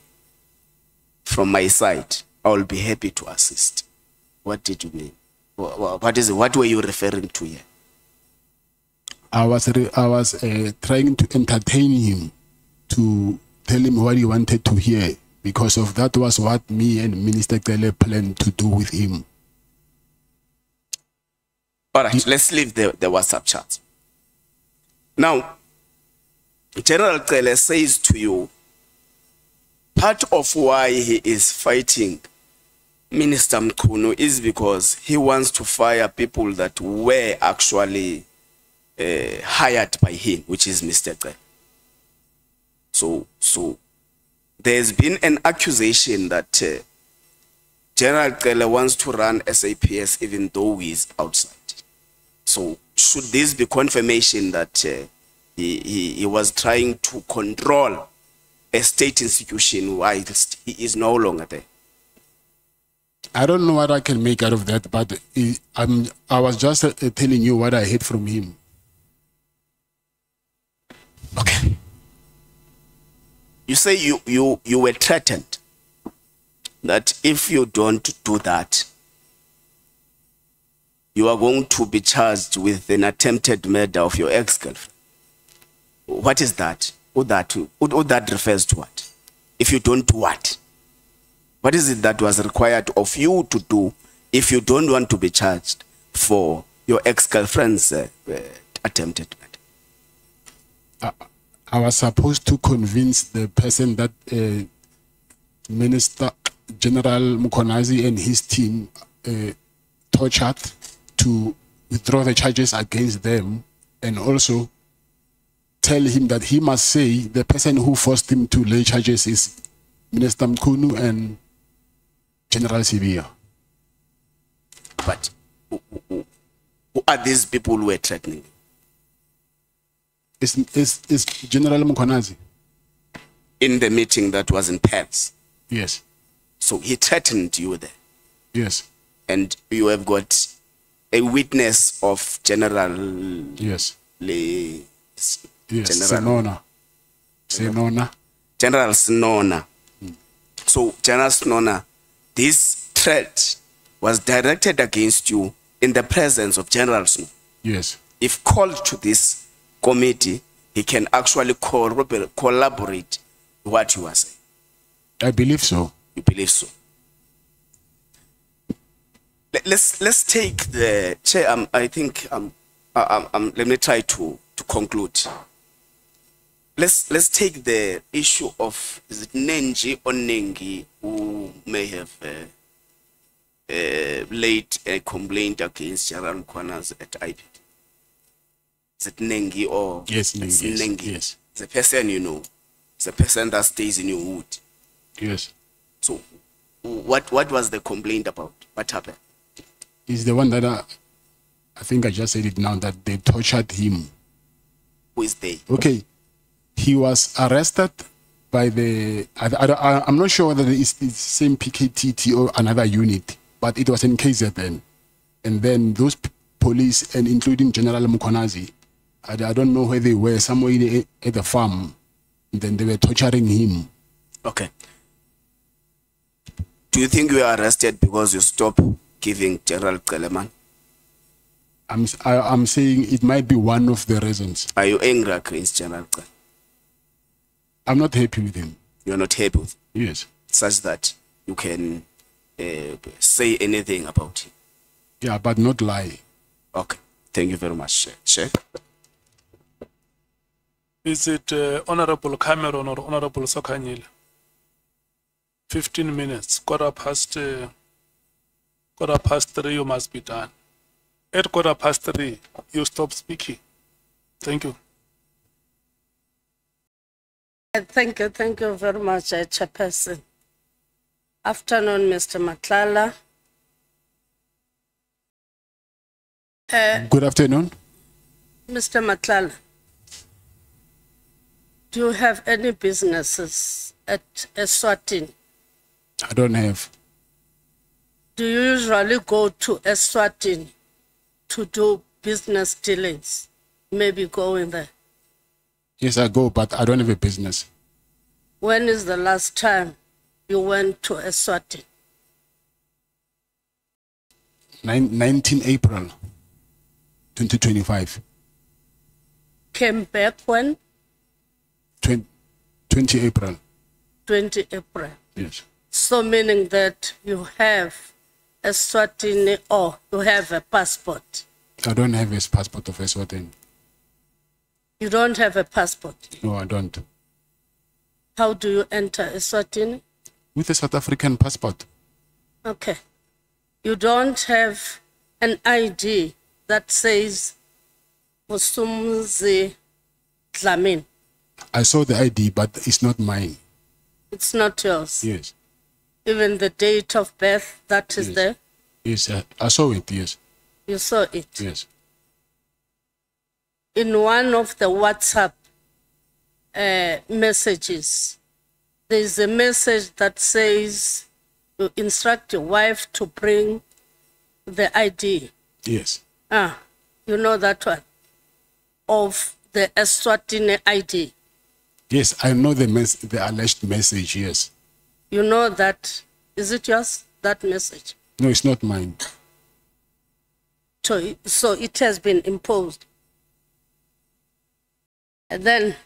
from my side, I will be happy to assist. What did you mean? What were you referring to here? I was trying to entertain him, to tell him what he wanted to hear, because of that was what me and Minister Kele planned to do with him. All right, let's leave the WhatsApp chat. Now, General Kele says to you, part of why he is fighting Minister Mkhunu is because he wants to fire people that were actually hired by him, which is Mr. Kele. So there's been an accusation that General Kele wants to run SAPS even though he is outside. So should this be confirmation that he was trying to control a state institution whilst he is no longer there? I don't know what I can make out of that, but I was just telling you what I heard from him. Okay. You say you were threatened that if you don't do that, you are going to be charged with an attempted murder of your ex-girlfriend. What is that? What that refers to what? If you don't do what? What is it that was required of you to do if you don't want to be charged for your ex-girlfriend's attempted murder? I was supposed to convince the person that Minister General Mkhwanazi and his team tortured to withdraw the charges against them, and also tell him that he must say the person who forced him to lay charges is Minister Mkhunu and General Sibia. But who are these people who were threatening you? It's General Mkhwanazi. In the meeting that was in Paris. Yes. So he threatened you there. Yes. And you have got a witness of General. Yes. Yes. General Senona. General Senona. So General Senona, this threat was directed against you in the presence of General Senona. Yes. If called to this committee, he can actually collaborate what you are saying. I believe so. You believe so? Let's take the chair. I think let me try to conclude. Let's take the issue of, is it Nengi or Nengi, who may have laid a complaint against General Mkhwanazi at IPD. Is it Nengi or? Yes, Nengi. It's Nengi. Yes. It's a person you know. It's a person that stays in your wood. Yes. So what was the complaint about? What happened? He's the one that I think I just said it now, that they tortured him. Who is they? Okay. He was arrested by the, I'm not sure whether it's the same PKTT or another unit, but it was in KZN. And then those police, and including General Mkhwanazi, I don't know where they were, somewhere at the farm. And then they were torturing him. Okay. Do you think you were arrested because you stopped giving General Keleman? I'm saying it might be one of the reasons. Are you angry against General Keleman? I'm not happy with him. You're not happy with him? Yes. Such that you can say anything about him? Yeah, but not lie. Okay. Thank you very much, Chair. Is it Honorable Cameron or Honorable Sokanyile? 15 minutes, quarter past 3 you must be done. At 3:15, you stop speaking. Thank you. Thank you very much, Chairperson. Afternoon, Mr. Matlala. Good afternoon. Mr. Matlala, do you have any businesses at Eswatini? I don't have. Do you usually go to Eswatini to do business dealings? Maybe going there. Yes, I go, but I don't have a business. When is the last time you went to Eswatini? 19 April 2025. Came back when? 20 April. 20 April. Yes. So meaning that you have Eswatini or you have a passport? I don't have a passport of Eswatini. You don't have a passport? No, I don't. How do you enter Eswatini? With a South African passport. Okay. You don't have an ID that says Musumzi Dlamini. I saw the ID, but it's not mine. It's not yours? Yes. Even the date of birth that is Yes. there? Yes, I saw it, yes. You saw it? Yes. In one of the WhatsApp messages, there's a message that says you instruct your wife to bring the ID. Yes. You know that one? Of the Eswatini ID. Yes, I know the alleged message, yes. You know that, is it yours, that message? No, it's not mine. So it has been imposed. And then,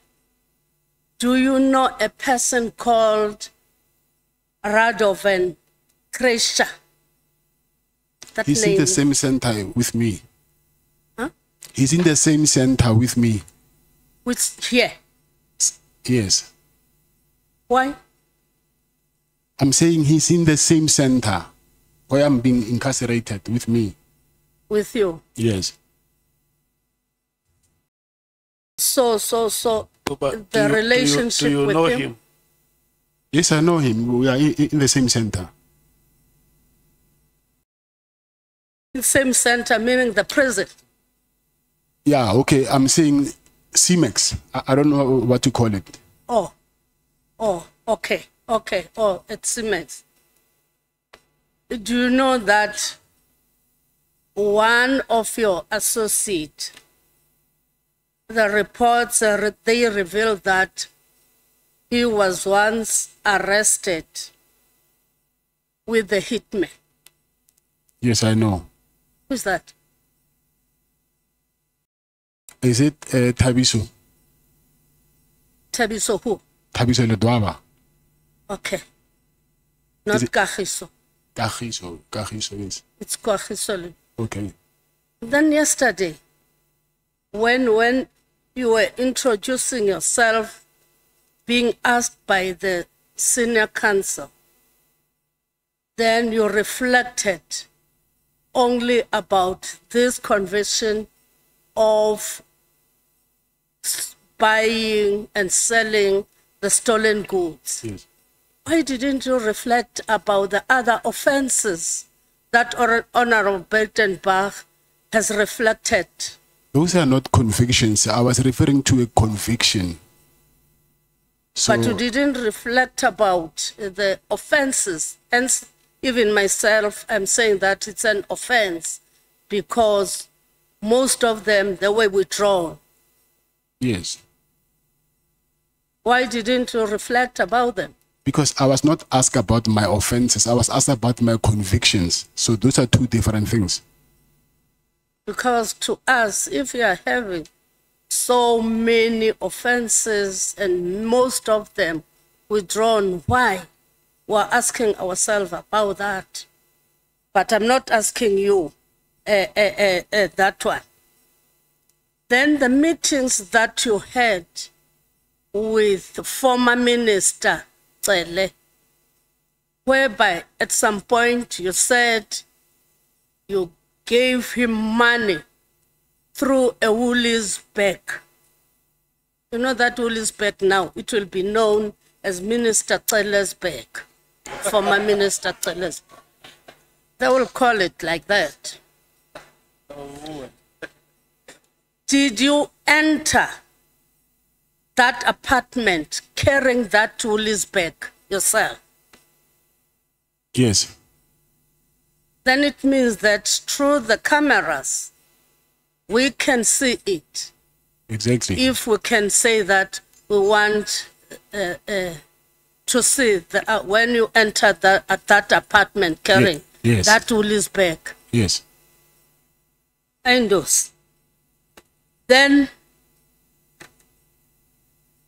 do you know a person called Radovan Kresha? That He's name. in the same center with me. Huh? He's in the same center with me. Here? Yes. Why? I'm saying he's in the same center where I'm being incarcerated with me. With you? Yes. So But the relationship do you with know him? him? Yes, I know him. We are in the same center. The same center, meaning the prison? Yeah, okay. I'm saying CMEX. I don't know what to call it. Oh, okay. Oh, it's immense. Do you know that one of your associates, the reports, they revealed that he was once arrested with the hitman? Yes, I know. Who's that? Is it Tabiso? Tabiso who? Tabiso Ledwaba. Okay. Not it- Kagiso. Kagiso, yes. It's Kagiso. Okay. Then yesterday, when you were introducing yourself, being asked by the senior counsel, then you reflected only about this conviction of buying and selling the stolen goods. Yes. Why didn't you reflect about the other offenses that Honorable Bertenbach has reflected? Those are not convictions. I was referring to a conviction. So, But you didn't reflect about the offenses. Hence, even myself, I'm saying that it's an offense because most of them, they were withdrawn. yes. Why didn't you reflect about them? Because I was not asked about my offenses. I was asked about my convictions. So those are two different things. Because to us, if you are having so many offenses and most of them withdrawn, why? We're asking ourselves about that. But I'm not asking you that one. Then the meetings that you had with former Minister Cele, whereby at some point you said you gave him money through a Woolies bag. You know that Woolies bag now, it will be known as Minister Cele's bag, former Minister Cele's bag. They will call it like that. Did you enter that apartment carrying that Woolies bag yourself? Yes. Then it means that through the cameras, we can see it. Exactly. If we can say that we want to see the, when you enter that apartment carrying yes. that Woolies bag. Yes. And those. Then,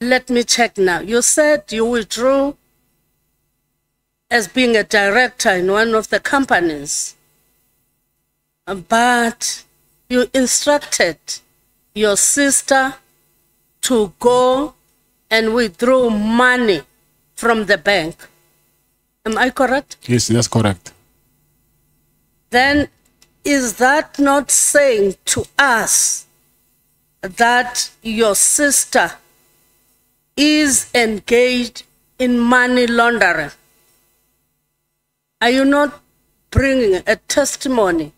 let me check now. You said you withdrew as being a director in one of the companies, but you instructed your sister to go and withdraw money from the bank. Am I correct? Yes, that's correct. Then is that not saying to us that your sister is engaged in money laundering? Are you not bringing a testimony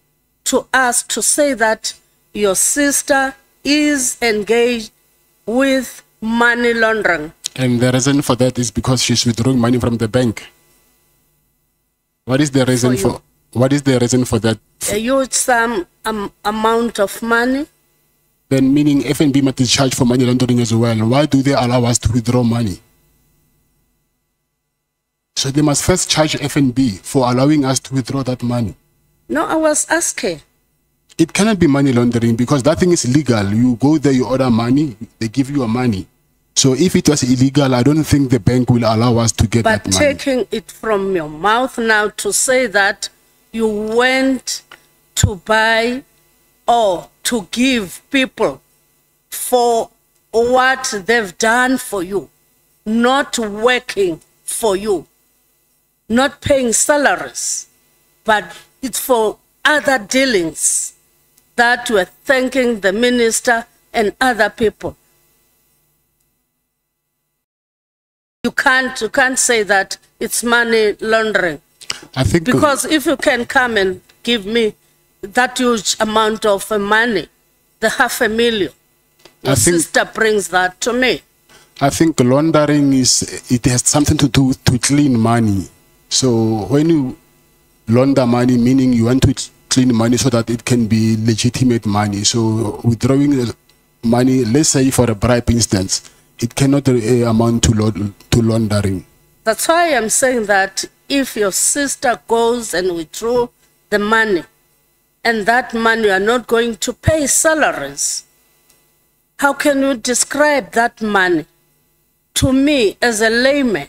to us to say that your sister is engaged with money laundering? And the reason for that is because she's withdrawing money from the bank. What is the reason for what is the reason for that? A huge sum amount of money? Then meaning FNB must charge for money laundering as well. Why do they allow us to withdraw money? So they must first charge FNB for allowing us to withdraw that money. No, I was asking. It cannot be money laundering because that thing is legal. You go there, you order money, they give you a money. So if it was illegal, I don't think the bank will allow us to get that money. But taking it from your mouth now to say that you went to buy or to give people for what they've done for you, not working for you, not paying salaries, but it's for other dealings that we're thanking the minister and other people. You can't say that it's money laundering. I think because if you can come and give me that huge amount of money, the $500,000, your sister brings that to me. I think laundering it has something to do to clean money. So when you launder money, meaning you want to clean money so that it can be legitimate money. So withdrawing money, let's say for a bribe instance, it cannot amount to laundering. That's why I'm saying that if your sister goes and withdraw the money, and that money are not going to pay salaries, how can you describe that money? To me, as a layman,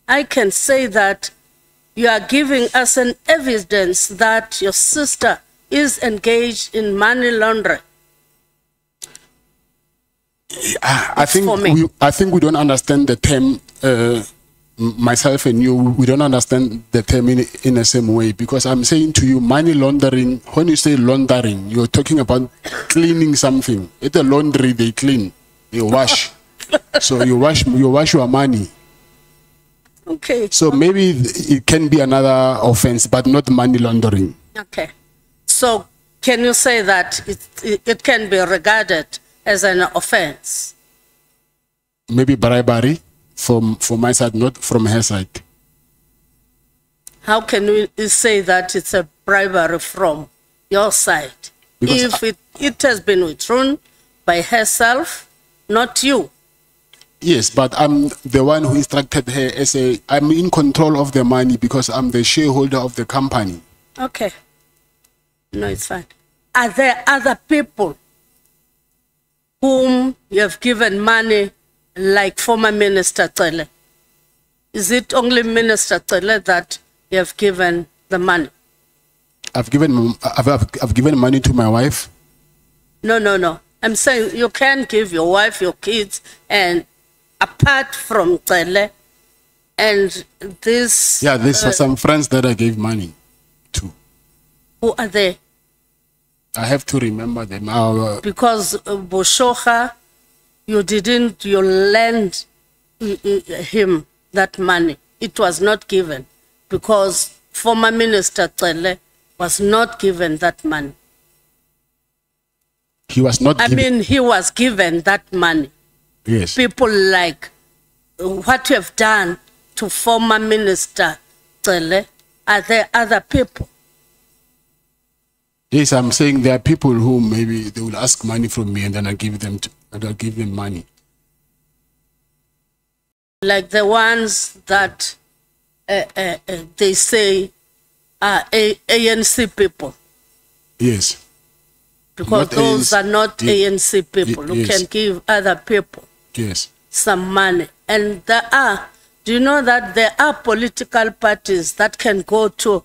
I can say that you are giving us an evidence that your sister is engaged in money laundering. I think we don't understand the term. Myself and you, we don't understand the term in the same way, because I'm saying to you, money laundering. When you say laundering, you're talking about cleaning something. It's a laundry, they clean, they wash. So you wash your money. Okay. So maybe it can be another offense, but not money laundering. Okay. So can you say that it can be regarded as an offense? Maybe bribery from my side, not from her side. How can we say that it's a bribery from your side? Because if it has been withdrawn by herself, not you. Yes, but I'm the one who instructed her as I'm in control of the money because I'm the shareholder of the company. Okay. No, it's fine. Are there other people whom you have given money, like former Minister Cele? Is it only Minister Cele that you have given the money? I've given money to my wife. No. I'm saying you can give your wife, your kids, and apart from Cele, and this... Yeah, these are some friends that I gave money to. Who are they? I have to remember them. Because Boshocha you lend him that money. It was not given because former Minister Cele was not given that money. He was not given. He was given that money. Yes. People like what you have done to former Minister Cele, are there other people? Yes, I'm saying there are people who maybe they will ask money from me and then I'll give them money. Like the ones that they say are ANC people. Yes. Because Not those ANC. are not ANC people who Yes. can give other people Yes. some money. And do you know that there are political parties that can go to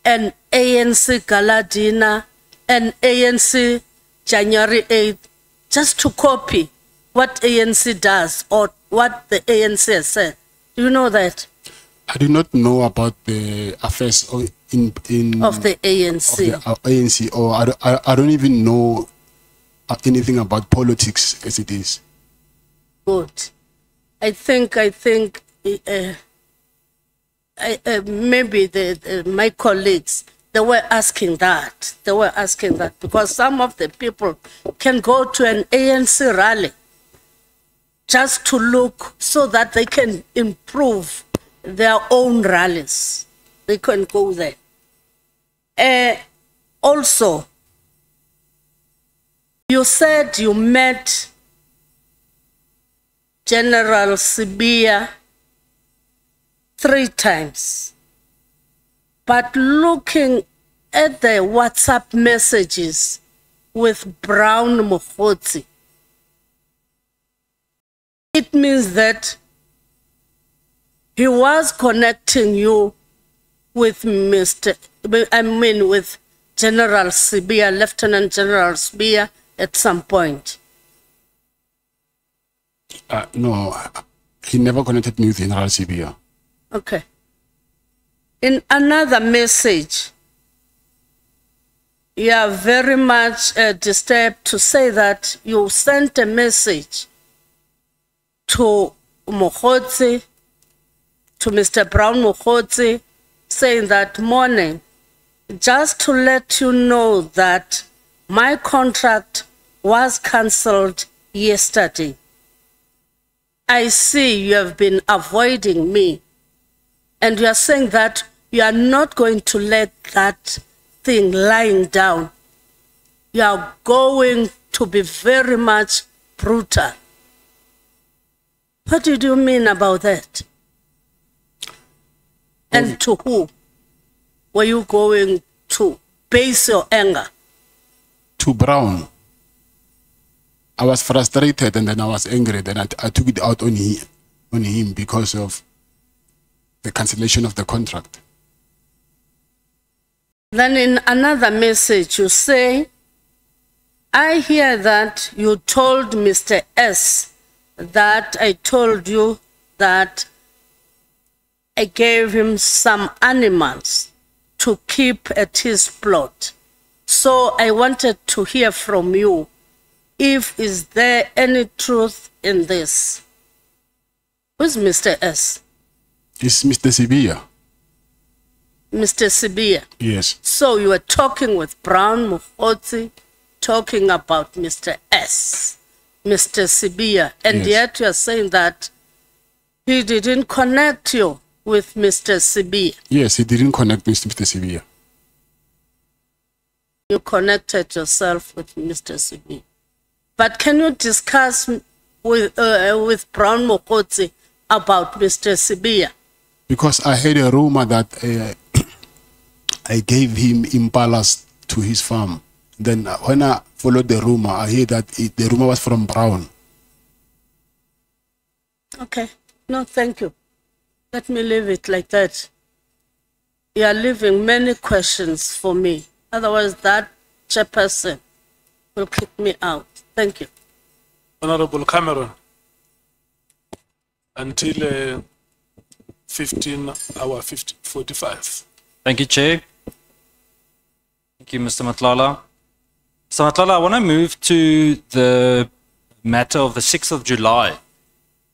an ANC gala dinner, an ANC January 8th, just to copy what ANC does or what the ANC has said? Do you know that? I do not know about the affairs of the ANC. Of the ANC, or I don't even know anything about politics as it is. Good. I think maybe my colleagues, they were asking that. They were asking that because some of the people can go to an ANC rally just to look so that they can improve their own rallies. They can go there. Also, you said you met General Sibiya 3 times. But looking at the WhatsApp messages with Brown Mokgotsi, it means that he was connecting you with with General Sibiya, Lieutenant General Sibiya at some point. No, he never connected me with General Sibiya. Okay. In another message, you are very much disturbed to say that you sent a message to Mokgotsi, to Mr. Brown Mokgotsi, saying that morning, just to let you know that my contract was cancelled yesterday. I see you have been avoiding me, and you are saying that you are not going to let that thing lying down. You are going to be very much brutal. What did you mean about that? And to who were you going to base your anger? To Brown. I was frustrated and then I was angry. Then I took it out on him because of the cancellation of the contract. Then in another message you say, I hear that you told Mr. S that I told you that I gave him some animals to keep at his plot. So I wanted to hear from you if is there any truth in this. Who's Mr. S? It's Mr. Sibiya. Mr. Sibiya. Yes. So you were talking with Brown Mokgotsi, talking about Mr. S, Mr. Sibiya, and Yes. yet you are saying that he didn't connect you with Mr. Sibiya. Yes, he didn't connect me to Mr. Sibiya. You connected yourself with Mr. Sibiya. But can you discuss with Brown Mokgotsi about Mr. Sibiya? Because I heard a rumor that I gave him impalas to his farm. Then when I followed the rumor, I heard that the rumor was from Brown. Okay. No, thank you. Let me leave it like that. You are leaving many questions for me. Otherwise, that chairperson will kick me out. Thank you. Honorable Cameron, until 15:45. Thank you, Chair. Thank you, Mr. Matlala. Mr. Matlala, I want to move to the matter of the 6th of July,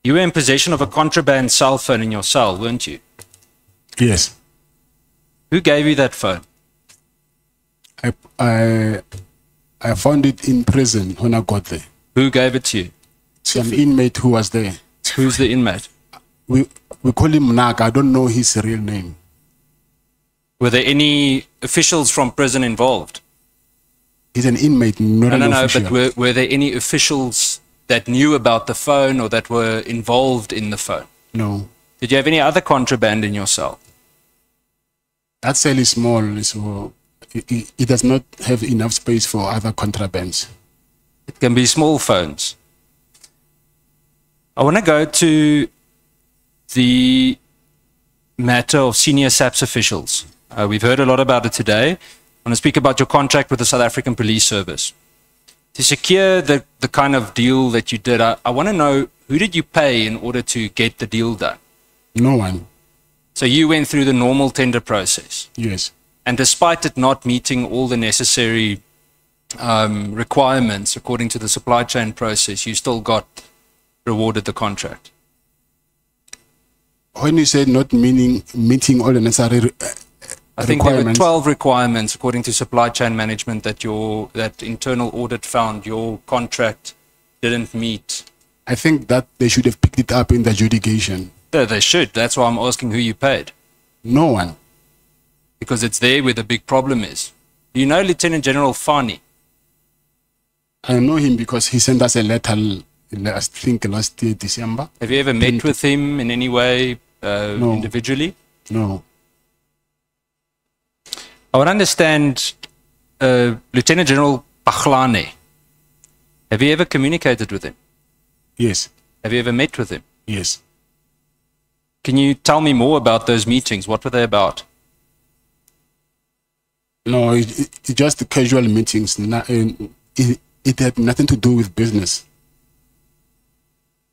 you were in possession of a contraband cell phone in your cell, weren't you? Yes. Who gave you that phone? I found it in prison when I got there. Who gave it to you? Some inmate who was there. Who's the inmate? We call him Naga. I don't know his real name. Were there any officials from prison involved? He's an inmate, not an official. But were there any officials that knew about the phone or that were involved in the phone? No. Did you have any other contraband in your cell? That cell is small, so it does not have enough space for other contrabands. It can be small phones. I want to go to the matter of senior SAPS officials. We've heard a lot about it today. I want to speak about your contract with the South African Police Service. To secure the kind of deal that you did, I want to know, who did you pay in order to get the deal done? No one. So you went through the normal tender process? Yes. And despite it not meeting all the necessary requirements according to the supply chain process, you still got rewarded the contract? When you said not meeting all the necessary I think there were 12 requirements according to supply chain management that that internal audit found your contract didn't meet. I think that they should have picked it up in the adjudication. Yeah, they should. That's why I'm asking who you paid. No one. Because it's there where the big problem is. Do you know Lieutenant General Fani? I know him because he sent us a letter, I think last year, December. Have you ever met with him in any way, No. individually? No. I would understand Lieutenant General Paglane. Have you ever communicated with him? Yes. Have you ever met with him? Yes. Can you tell me more about those meetings? What were they about? No, it's just casual meetings. It had nothing to do with business.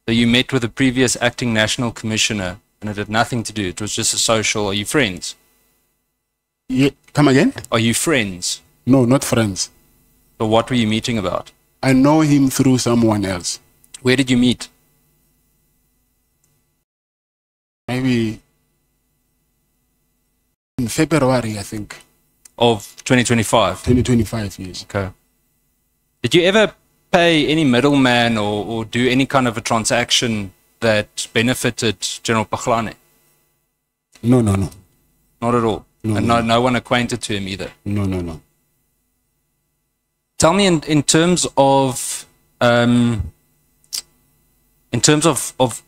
So you met with the previous acting national commissioner and it had nothing to do. It was just a social. Are you friends? Yeah. Come again? Are you friends? No, not friends. So what were you meeting about? I know him through someone else. Where did you meet? Maybe in February, I think. Of 2025? 2025, yes. Okay. Did you ever pay any middleman or do any kind of a transaction that benefited General Paglane? No, no, no. Not at all? No, and no. no one acquainted to him either? No, no, no. Tell me in terms of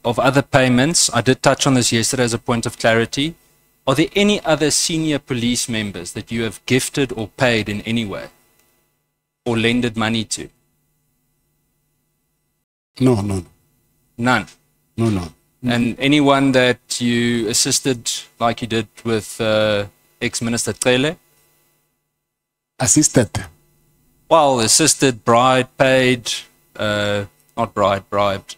other payments, I did touch on this yesterday as a point of clarity. Are there any other senior police members that you have gifted or paid in any way or lended money to? No, no. None? No, no. And anyone that you assisted like you did with ex-Minister Cele? Assisted? Well, assisted, bribed, paid, not bribed.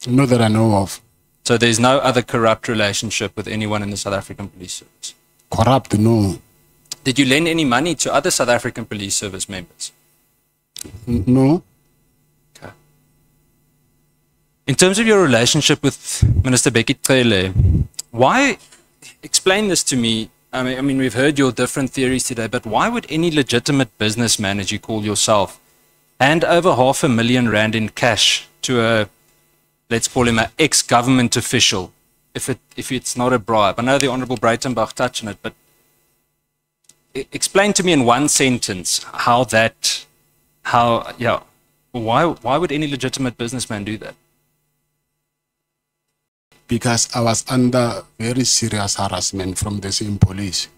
Not that I know of. So there's no other corrupt relationship with anyone in the South African Police Service? Corrupt, no. Did you lend any money to other South African Police Service members? No. Okay. In terms of your relationship with Minister Becky Cele, why, explain this to me. I mean, we've heard your different theories today, but why would any legitimate businessman, as you call yourself, hand over R500,000 in cash to a, let's call him an ex-government official, if it's not a bribe? I know the Honorable Breitenbach touched on it, but explain to me in one sentence why would any legitimate businessman do that? Because I was under very serious harassment from the same police.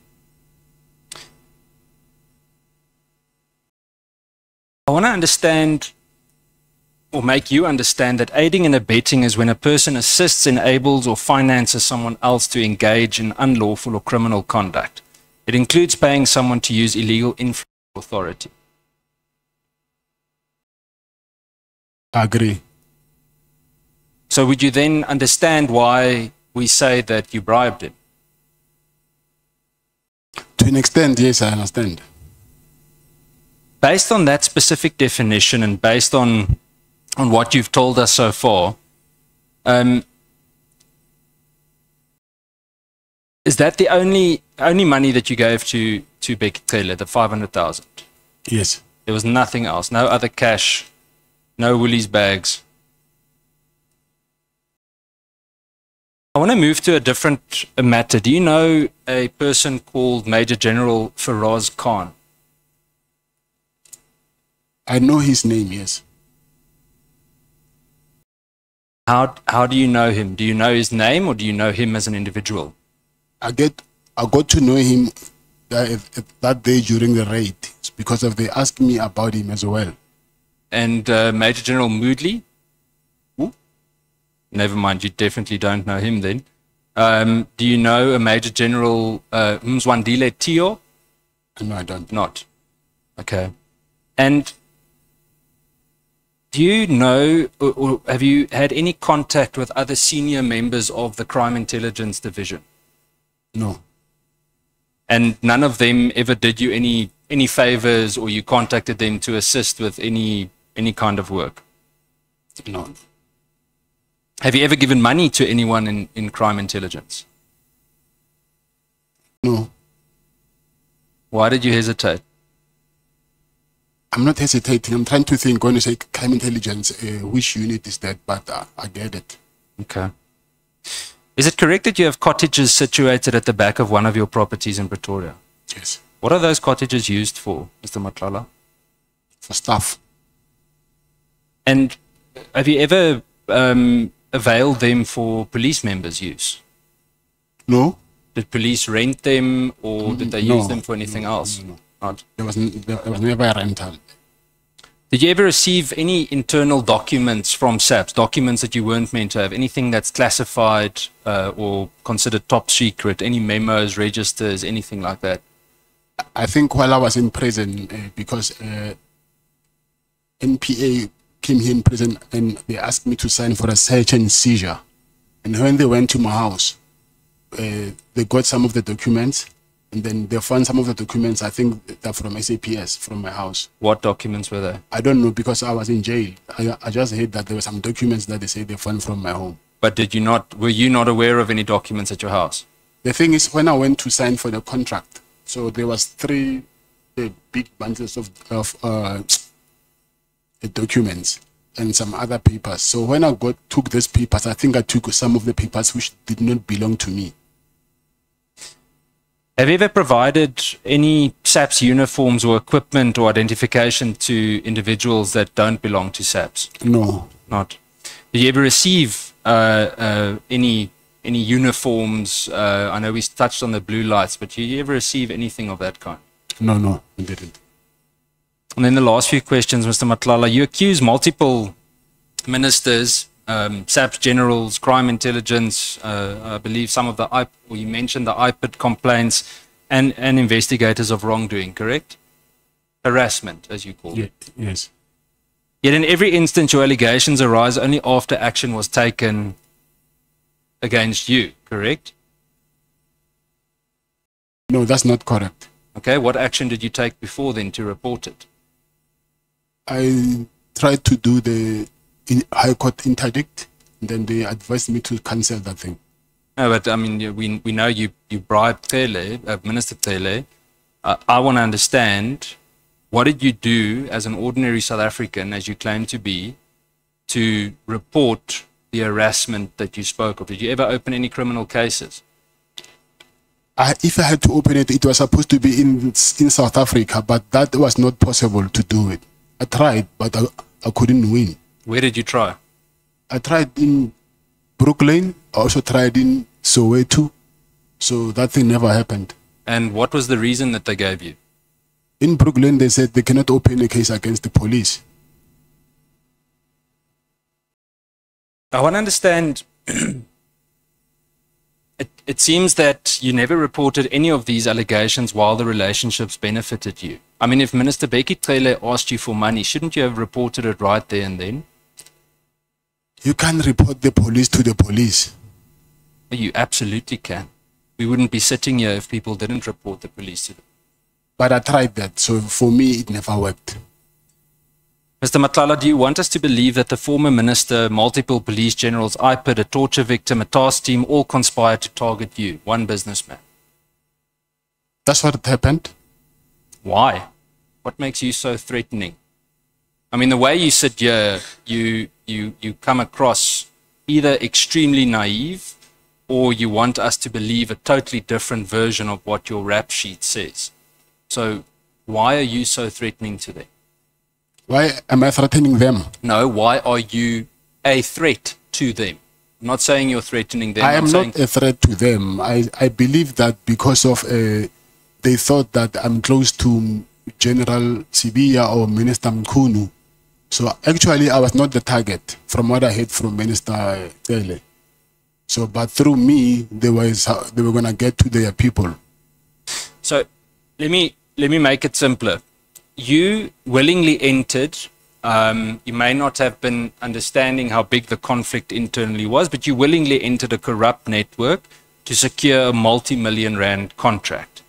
I want to understand, or make you understand, that aiding and abetting is when a person assists, enables, or finances someone else to engage in unlawful or criminal conduct. It includes paying someone to use illegal influence or authority. I agree. So would you then understand why we say that you bribed him? To an extent, yes, I understand. based on that specific definition and based on what you've told us so far, is that the only money that you gave to Becky Taylor, the 500,000? Yes. There was nothing else, no other cash, no Woolies bags. I want to move to a different matter. Do you know a person called Major General Faraz Khan? I know his name, yes. How do you know him? Do you know his name or do you know him as an individual? I got to know him that day during the raid because they asked me about him as well. And Major General Moodley? Ooh. Never mind, you definitely don't know him then. Do you know a Major General Mzwandile Tio? No, I don't. Not. Okay. And do you know, or have you had any contact with other senior members of the Crime Intelligence Division? No. And none of them ever did you any favors, or you contacted them to assist with any kind of work? No. Have you ever given money to anyone in crime intelligence? No. Why did you hesitate? I'm not hesitating. I'm trying to think when you say crime intelligence, which unit is that? But I get it. Okay. Is it correct that you have cottages situated at the back of one of your properties in Pretoria? Yes. What are those cottages used for, Mr. Matlala? For staff. And have you ever availed them for police members' use? No. Did police rent them, or did they use them for anything else? No. Not. There was never a rental. Did you ever receive any internal documents from SAPS, documents that you weren't meant to have, anything that's classified or considered top secret, any memos, registers, anything like that? I think while I was in prison, because NPA came here in prison and they asked me to sign for a search and seizure. And when they went to my house, they got some of the documents, and then they found some of the documents, I think they're from SAPS, from my house. What documents were they? I don't know, because I was in jail. I just heard that there were some documents that they say they found from my home. But were you not aware of any documents at your house? The thing is, when I went to sign for the contract, so there was three big bundles of documents and some other papers. So when I took these papers, I think I took some of the papers which did not belong to me. Have you ever provided any SAPS uniforms or equipment or identification to individuals that don't belong to SAPS? No. Not. Did you ever receive any uniforms? I know we touched on the blue lights, but did you ever receive anything of that kind? No, I didn't. And then the last few questions, Mr. Matlala. You accuse multiple ministers, SAPS generals, crime intelligence, I believe some of you mentioned the IPID complaints, and investigators of wrongdoing, correct? Harassment, as you call it. Yes. Yet in every instance, your allegations arise only after action was taken against you, correct? No, that's not correct. Okay, what action did you take before then to report it? I tried to do the High Court interdict, and then they advised me to cancel that thing. No, but I mean, we know you bribed Tele, Minister Tele. I want to understand, what did you do as an ordinary South African, as you claim to be, to report the harassment that you spoke of? Did you ever open any criminal cases? If I had to open it, it was supposed to be in South Africa, but that was not possible to do it. I tried, but I couldn't win. Where did you try? I tried in Brooklyn. I also tried in Soweto. So that thing never happened. And what was the reason that they gave you? In Brooklyn, they said they cannot open a case against the police. I want to understand. It seems that you never reported any of these allegations while the relationships benefited you. I mean, if Minister Becky Taylor asked you for money, shouldn't you have reported it right there and then? You can't report the police to the police. You absolutely can. We wouldn't be sitting here if people didn't report the police to them. But I tried that, so for me, it never worked. Mr. Matlala, do you want us to believe that the former minister, multiple police generals, IPID, a torture victim, a task team, all conspired to target you, one businessman? That's what happened. Why? What makes you so threatening? I mean, the way you sit here, you come across either extremely naive or you want us to believe a totally different version of what your rap sheet says. So why are you so threatening to them? Why am I threatening them? No, why are you a threat to them? I'm not saying you're threatening them. I am not a threat to them. I believe that because of they thought that I'm close to General Sibiya or Minister Mkhunu. So actually, I was not the target from what I heard from Minister Tele. So, but through me, they were going to get to their people. So let me make it simpler. You willingly entered, you may not have been understanding how big the conflict internally was, but you willingly entered a corrupt network to secure a multi-million rand contract.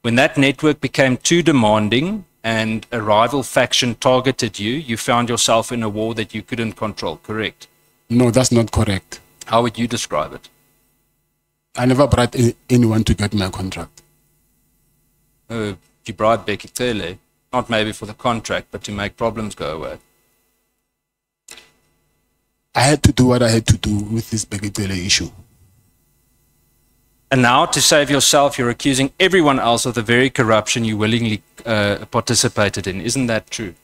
When that network became too demanding and a rival faction targeted you, you found yourself in a war that you couldn't control, correct? No, that's not correct. How would you describe it? I never bribed anyone to get my contract. You bribed Becky Tele. Not maybe for the contract, but to make problems go away. I had to do what I had to do with this Beketele issue. And now, to save yourself, you're accusing everyone else of the very corruption you willingly participated in. Isn't that true?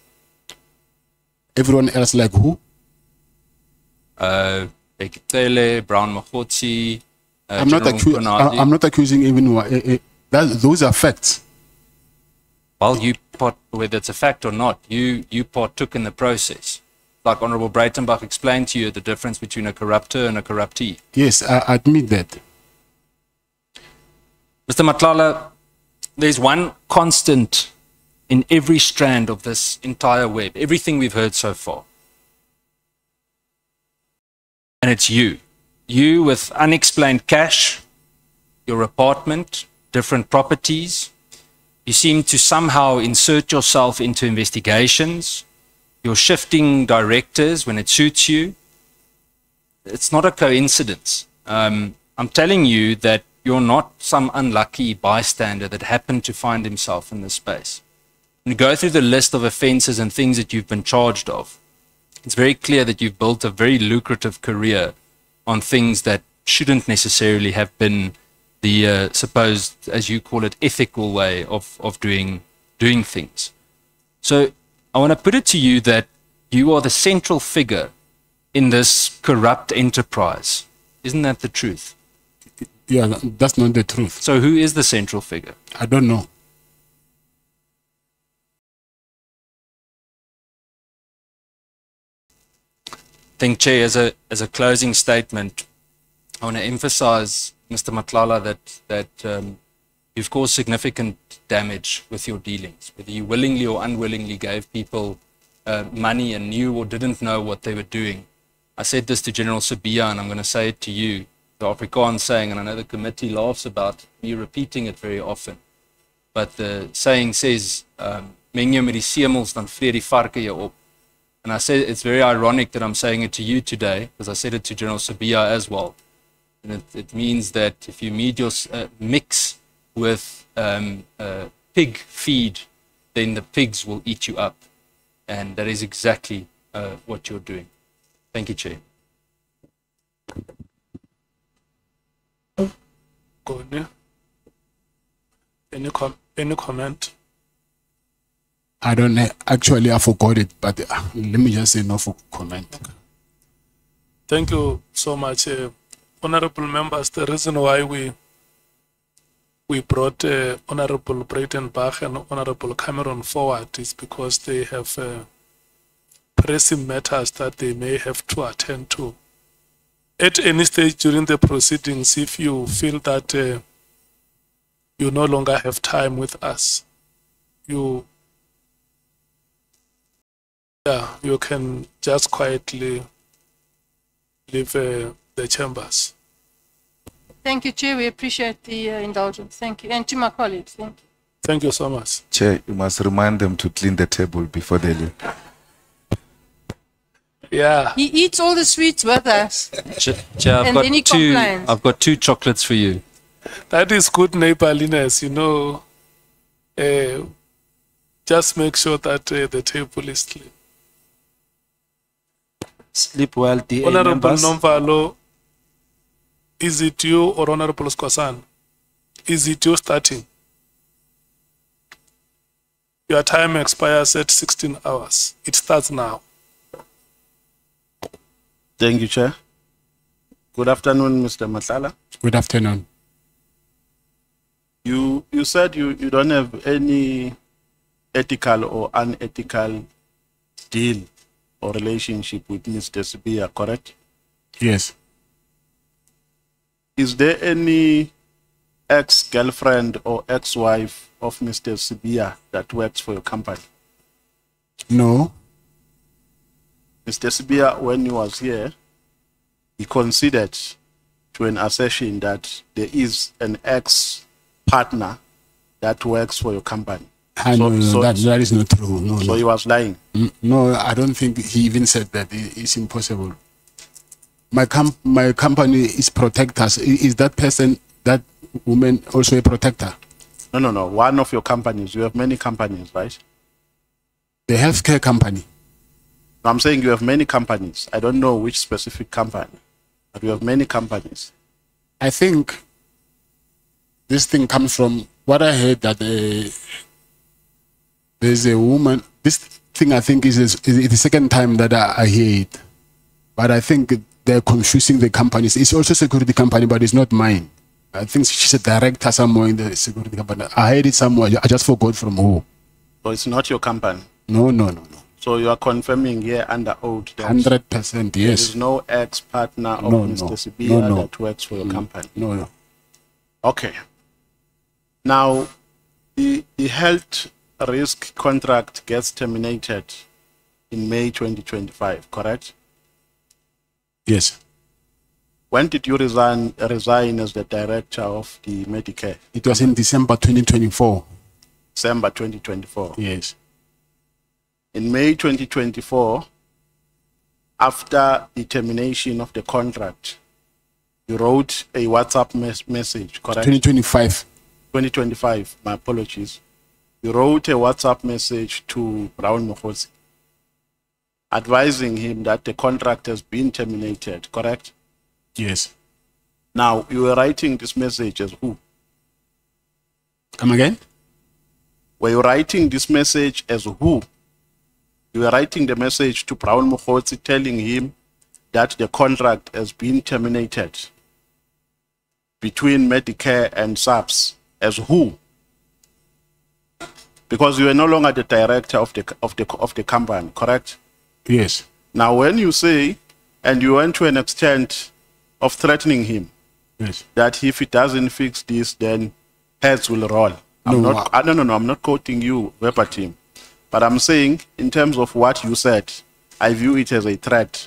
Everyone else like who? Beketele, Brown Mahotsi, I'm not accusing anyone. Those are facts. Well, whether it's a fact or not, you partook in the process. Like Honorable Breitenbach explained to you the difference between a corruptor and a corruptee. Yes, I admit that. Mr. Matlala, there's one constant in every strand of this entire web, everything we've heard so far. And it's you. You with unexplained cash, your apartment, different properties. You seem to somehow insert yourself into investigations. You're shifting directors when it suits you. It's not a coincidence. I'm telling you that you're not some unlucky bystander that happened to find himself in this space. When you go through the list of offenses and things that you've been charged of, it's very clear that you've built a very lucrative career on things that shouldn't necessarily have been the supposed, as you call it, ethical way of doing things. So I want to put it to you that you are the central figure in this corrupt enterprise. Isn't that the truth? Yeah, that's not the truth. So who is the central figure? I don't know. I think, Chair, as a closing statement, I want to emphasize, Mr. Matlala, that you've caused significant damage with your dealings, whether you willingly or unwillingly gave people money and knew or didn't know what they were doing. I said this to General Sibiya, and I'm going to say it to you. The Afrikaans saying, and I know the committee laughs about me repeating it very often, but the saying says, "Meng jou met die semels, dan vreet die varke jou op." And I said it's very ironic that I'm saying it to you today, because I said it to General Sibiya as well. And it means that if you mix with pig feed, then the pigs will eat you up. And that is exactly what you're doing. Thank you, Chair. Good. Any comment? I don't know. Actually, I forgot it, but let me just say no for comment. Okay. Thank you so much. Honorable members, the reason why we brought Honorable Breitenbach and Honorable Cameron forward is because they have pressing matters that they may have to attend to. At any stage during the proceedings, if you feel that you no longer have time with us, you can just quietly leave the chambers. Thank you, Chair. We appreciate the indulgence. Thank you. And to my colleagues, thank you. Thank you so much. Chair, you must remind them to clean the table before they leave. Yeah. He eats all the sweets with us. Chair, And then he complains. I've got 2 chocolates for you. That is good neighborliness, you know. Just make sure that the table is clean. Sleep well, DA Honorable members. Nomvalo, is it you or Honorable Skwasan? Is it you starting? Your time expires at 16 hours. It starts now. Thank you, Chair. Good afternoon, Mr. Matlala. Good afternoon. You said you don't have any ethical or unethical deal or relationship with Mr. Sibia, correct? Yes. Is there any ex-girlfriend or ex-wife of Mr. Sibia that works for your company? No. Mr. Sibia, when he was here, he conceded to an assertion that there is an ex-partner that works for your company. That is not true. No, So he was lying. No, I don't think he even said that. It's impossible. My company is protectors. Is that person, that woman, also a protector? No. One of your companies. You have many companies, right? The healthcare company. I'm saying you have many companies. I don't know which specific company, but you have many companies. I think this thing comes from what I heard, that there's a woman. This thing, I think, is the second time that I hear it. But I think they're confusing the companies. It's also a security company, but it's not mine. I think she's a director somewhere in the security company. I heard it somewhere. I just forgot from who. So it's not your company? No. So you are confirming here under oath that 100%, there yes. is no ex-partner of Mr. Sibia that works for your company? No. Okay. Now, the health risk contract gets terminated in May 2025, correct? Yes. When did you resign as the director of the Medicare? It was in December 2024. December 2024. Yes. In May 2024, after the termination of the contract, you wrote a WhatsApp message, correct? 2025. 2025, my apologies. You wrote a WhatsApp message to Brown Mohosi, advising him that the contract has been terminated, correct? Yes. Now, you were writing this message as who? Come again? Were you writing this message as who? You were writing the message to Brown Mohosi telling him that the contract has been terminated between Medicare and SAPS as who? Because you are no longer the director of the company, correct? Yes. Now, when you say, and you went to an extent of threatening him, yes, that if he doesn't fix this, then heads will roll. I'm not quoting you verbatim, but I'm saying in terms of what you said, I view it as a threat.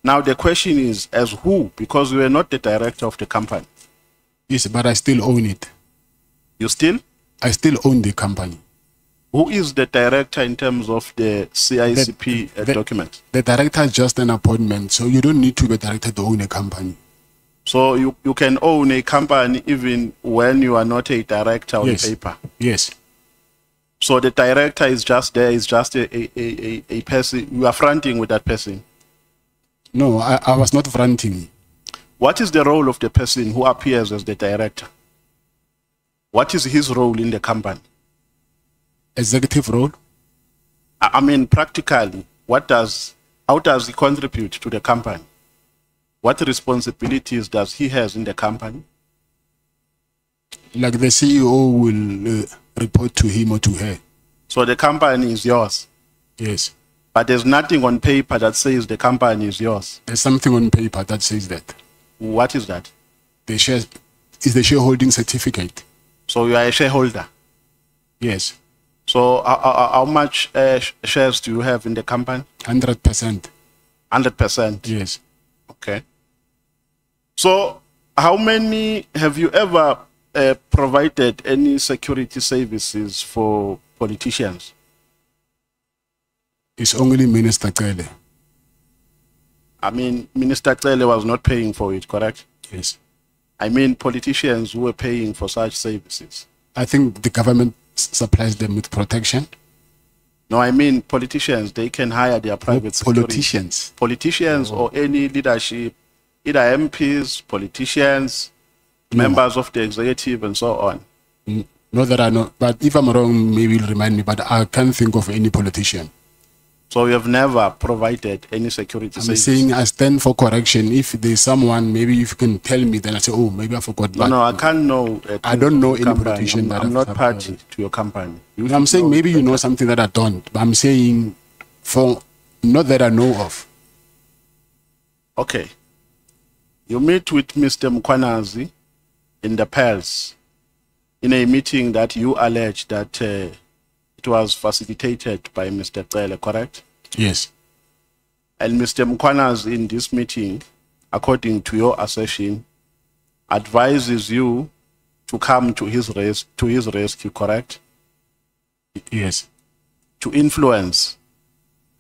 Now the question is, as who? Because you are not the director of the company. Yes, but I still own it. You still? I still own the company. Who is the director in terms of the CICP document? The director is just an appointment, so you don't need to be a director to own a company. So you can own a company even when you are not a director on paper? Yes. So the director is just there, is just a person, you are fronting with that person? No, I was not fronting. What is the role of the person who appears as the director? What is his role in the company? Executive role? I mean, practically, how does he contribute to the company? What responsibilities does he have in the company? Like the CEO will report to him or to her. So the company is yours? Yes. But there's nothing on paper that says the company is yours? There's something on paper that says that. What is that? The shares is the shareholding certificate. So you are a shareholder? Yes. So how much shares do you have in the company? 100%. 100%? Yes. Okay. So how many have you ever provided any security services for politicians? It's only Minister Cele. I mean, Minister Cele was not paying for it, correct? Yes. I mean, politicians who were paying for such services. I think the government supplies them with protection. No, I mean politicians, they can hire their private security. Politicians. Politicians or any leadership, either MPs, politicians, members of the executive and so on. No, that I know, but if I'm wrong, maybe you'll remind me, but I can't think of any politician. So you have never provided any security I'm service? saying I stand for correction. If there's someone, maybe if you can tell me, then I say, oh, maybe I forgot. No, I can't know. I don't know any company. politician that I'm not party to your company. I'm saying maybe you know something that I don't, but I'm saying for not that I know of. Okay. You meet with Mr. Mkwanazi in the Pels in a meeting that you allege that it was facilitated by Mr. Cele, correct? Yes. And Mr. Mkwanazi in this meeting, according to your assertion, advises you to come to his rescue, correct? Yes. To influence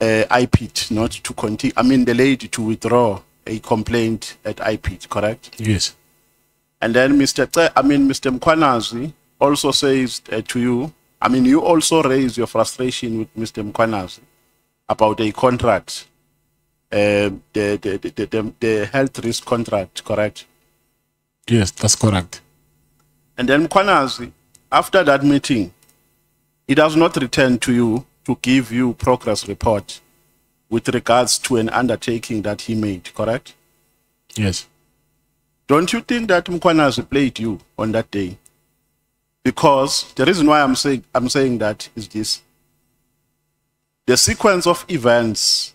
IPIT, not to continue, I mean the lady to withdraw a complaint at IPIT, correct? Yes. And then Mr. Mkwanazi also says to you, I mean, you also raise your frustration with Mr. Mkwanazi about a contract, the health risk contract, correct? Yes, that's correct. And then Mkwanazi, after that meeting, he does not return to you to give you progress report with regards to an undertaking that he made, correct? Yes. Don't you think that Mkwanazi played you on that day? Because the reason why I'm saying that is this. The sequence of events,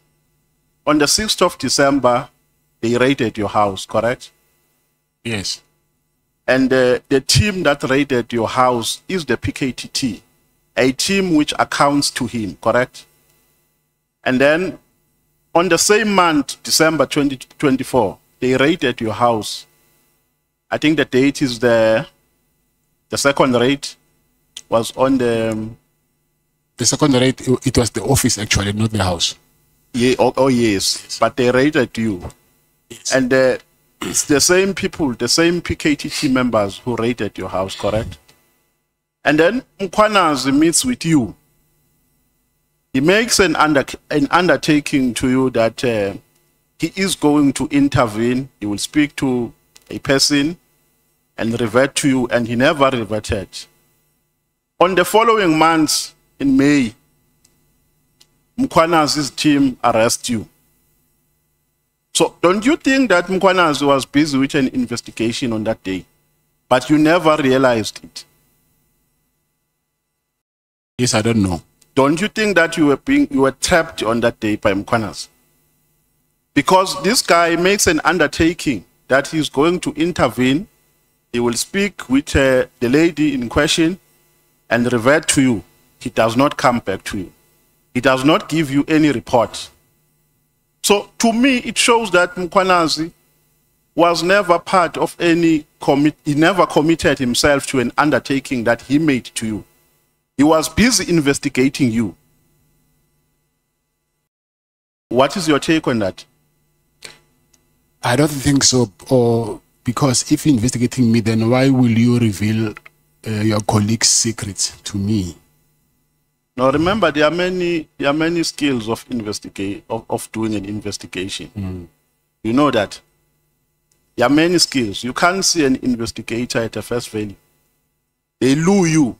on the 6th of December, they raided your house, correct? Yes. And the team that raided your house is the PKTT, a team which accounts to him, correct? And then on the same month, December 2024, they raided your house. I think the date is the second raid was on the second raid, it was the office actually, not the house. Yeah, oh yes, but they raided you. Yes. And it's the same people, the same PKTT members who raided your house, correct? And then Mkwanazi meets with you. He makes an undertaking to you that he is going to intervene. He will speak to a person and revert to you, and he never reverted. On the following months, in May, Mkwanazi's team arrests you. So don't you think that Mkwanazi was busy with an investigation on that day, but you never realized it? Yes, I don't know. Don't you think that you were trapped on that day by Mkwanazi? Because this guy makes an undertaking that he's going to intervene. He will speak with the lady in question and revert to you. He does not come back to you. He does not give you any report. So to me, it shows that Mkwanazi was never part of any he never committed himself to an undertaking that he made to you. He was busy investigating you. What is your take on that? I don't think so. Or because if you're investigating me, then why will you reveal your colleague's secrets to me? Now remember, there are many skills of doing an investigation. You know that. There are many skills. You can't see an investigator at a first value. They lure you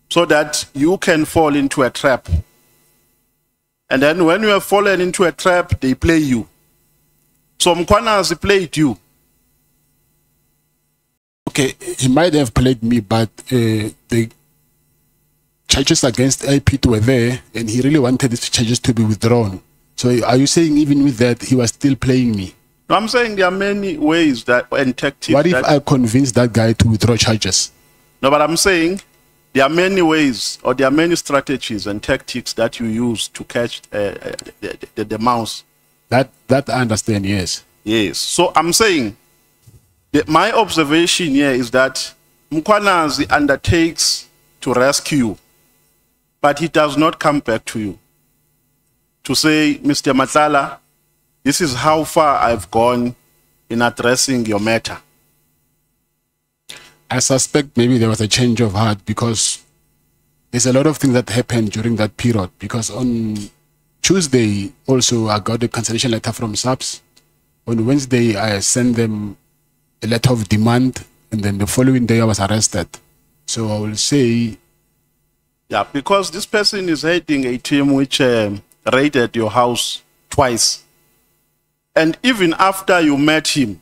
so that you can fall into a trap. And then when you have fallen into a trap, they play you. So Mkwanazi played you. Okay, he might have played me, but the charges against IPIT were there, and he really wanted these charges to be withdrawn. So are you saying even with that, he was still playing me? No, I'm saying there are many ways and tactics. What if I convince that guy to withdraw charges? No, but I'm saying there are many ways, or there are many strategies and tactics that you use to catch the mouse. That I understand, yes. Yes. So I'm saying that my observation here is that Mkwanazi undertakes to rescue you, but he does not come back to you to say, Mr. Matlala, this is how far I've gone in addressing your matter. I suspect maybe there was a change of heart because there's a lot of things that happened during that period. Because on Tuesday, also, I got a cancellation letter from SAPS. On Wednesday, I sent them a letter of demand, and then the following day, I was arrested. So I will say... Yeah, because this person is heading a team which raided your house twice. And even after you met him,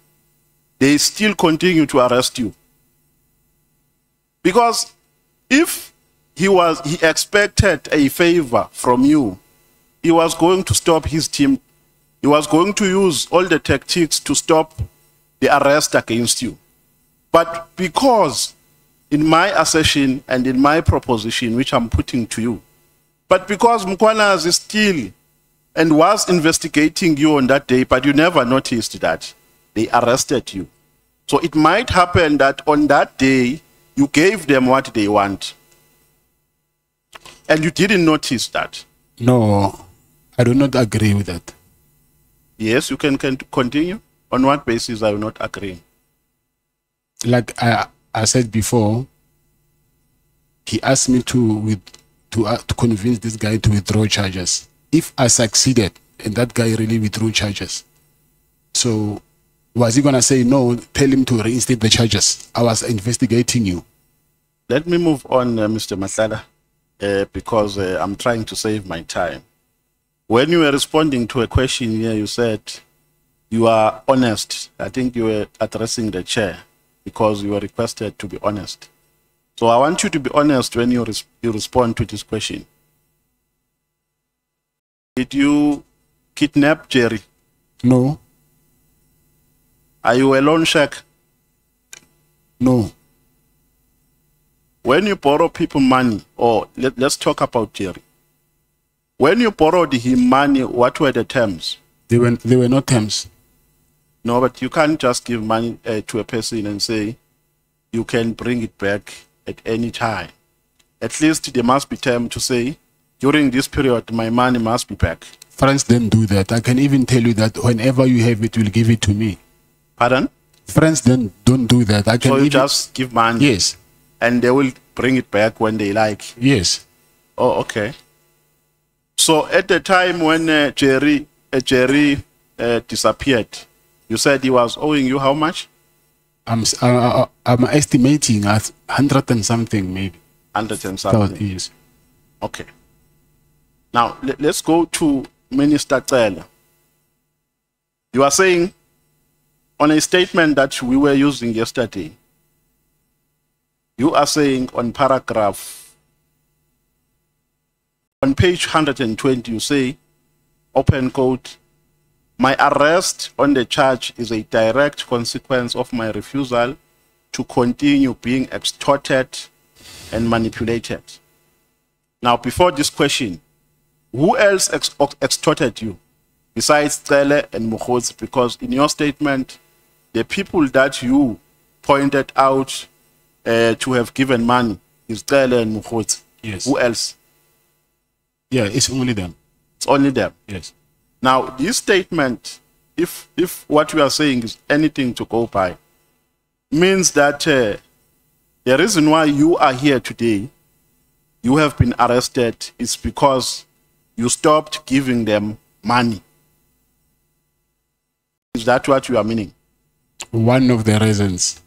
they still continue to arrest you. Because if he expected a favor from you, he was going to stop his team. He was going to use all the tactics to stop the arrest against you. But because in my assertion and in my proposition, which I'm putting to you, but because Mkwanas is still and was investigating you on that day, but you never noticed that, they arrested you. So it might happen that on that day, you gave them what they want. And you didn't notice that. No, I do not agree with that. Yes, you can continue. On what basis are you not agreeing? Like I said before, he asked me to convince this guy to withdraw charges. If I succeeded and that guy really withdrew charges, so was he going to say, no, tell him to reinstate the charges? I was investigating you. Let me move on, Mr. Matlala, because I'm trying to save my time. When you were responding to a question here, you said you are honest. I think you were addressing the chair because you were requested to be honest. So I want you to be honest when you respond to this question. Did you kidnap Jerry? No. Are you a loan shark? No. When you borrow people money, or let's talk about Jerry. When you borrowed him money, what were the terms? They were not terms. No, but you can't just give money to a person and say you can bring it back at any time. At least there must be terms to say, during this period, my money must be back. Friends don't do that. I can even tell you that whenever you have it, you'll give it to me. Pardon? Friends don't do that. I can so you just give money? Yes. And they will bring it back when they like? Yes. Oh, okay. So at the time when Jerry disappeared, you said he was owing you how much? I'm estimating at 100 and something, maybe. 100 and something? Yes. Okay. Now, let's go to Minister Cele. You are saying, on a statement that we were using yesterday, you are saying on paragraph, on page 120, you say, open quote, my arrest on the charge is a direct consequence of my refusal to continue being extorted and manipulated. Now, before this question, who else extorted you besides Cele and Mokgotsi? Because in your statement, the people that you pointed out to have given money is Cele and Mokgotsi. Yes. Who else? Yeah, it's only them. It's only them. Yes. Now, this statement, if what you are saying is anything to go by, means that the reason why you are here today, you have been arrested, is because you stopped giving them money. Is that what you are meaning? One of the reasons.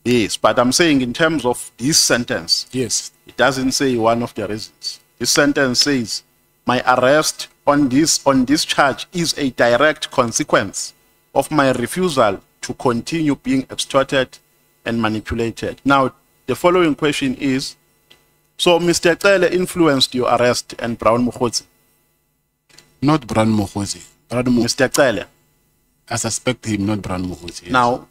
Yes, but I'm saying in terms of this sentence. Yes. It doesn't say one of the reasons. This sentence says, my arrest on this charge is a direct consequence of my refusal to continue being extorted and manipulated. Now, the following question is, so Mr. Cele influenced your arrest and Brown Mokgotsi? Not Brown Mokgotsi. Mr. Cele? I suspect him, not Brown Mokgotsi. Yes. Now,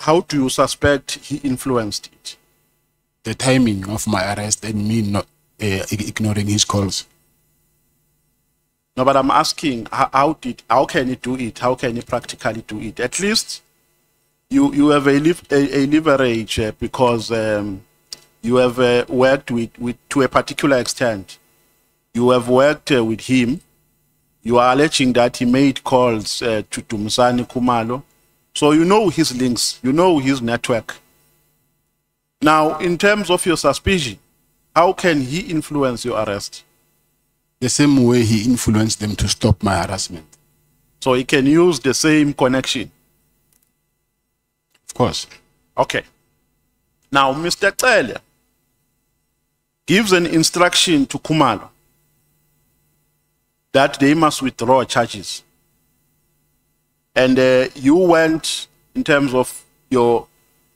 how do you suspect he influenced it? The timing of my arrest and me not ignoring his calls. No, but I'm asking, how can he do it? How can he practically do it? At least you have a leverage because you have worked with to a particular extent. You have worked with him. You are alleging that he made calls to Dumisani Khumalo. So you know his links, you know his network. Now, in terms of your suspicion, how can he influence your arrest? The same way he influenced them to stop my harassment. So he can use the same connection? Of course. Okay. Now, Mr. Cele gives an instruction to Khumalo that they must withdraw charges. And you went, in terms of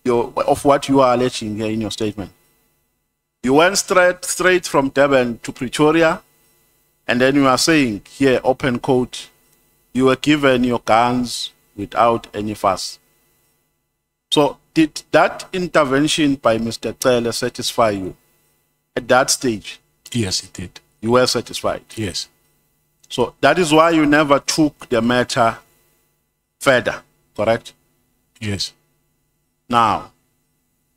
of what you are alleging here in your statement, you went straight from Durban to Pretoria, and then you are saying here, open quote, you were given your guns without any fuss. So did that intervention by Mr. Cele satisfy you at that stage? Yes, it did. You were satisfied? Yes. So that is why you never took the matter further, correct? Yes. Now,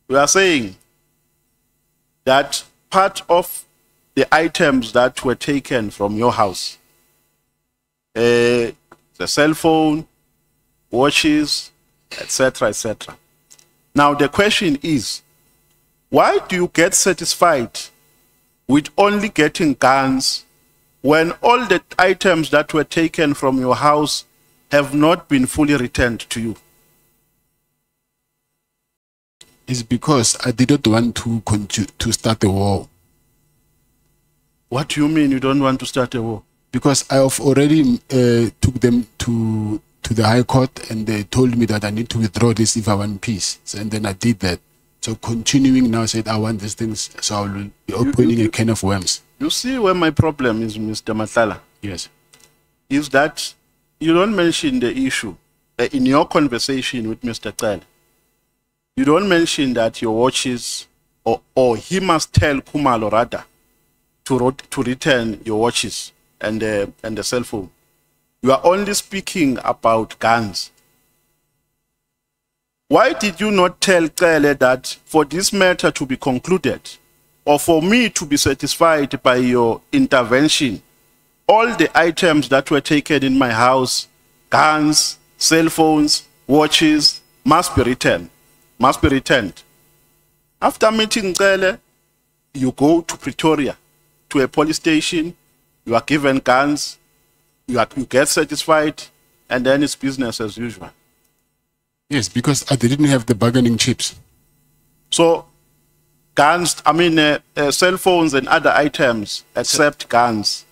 we are saying that part of the items that were taken from your house, the cell phone, watches, etc., etc. Now, the question is, why do you get satisfied with only getting guns when all the items that were taken from your house have not been fully returned to you? It's because I didn't want to start a war. What do you mean you don't want to start a war? Because I have already took them to the High Court, and they told me that I need to withdraw this if I want peace. So, and then I did that. So continuing now, said I want these things, so I will be opening a can of worms. You see where my problem is, Mr. Matlala? Yes. Is that you don't mention the issue in your conversation with Mr. Cele. You don't mention that your watches, or he must tell Khumalo rather to return your watches and the cell phone. You are only speaking about guns. Why did you not tell Cele that for this matter to be concluded, or for me to be satisfied by your intervention, all the items that were taken in my house, guns, cell phones, watches, must be returned? Must be returned. After meeting Cele, you go to Pretoria, to a police station, you are given guns, you get satisfied, and then it's business as usual. Yes, because I didn't have the bargaining chips. So, guns, cell phones and other items, except guns,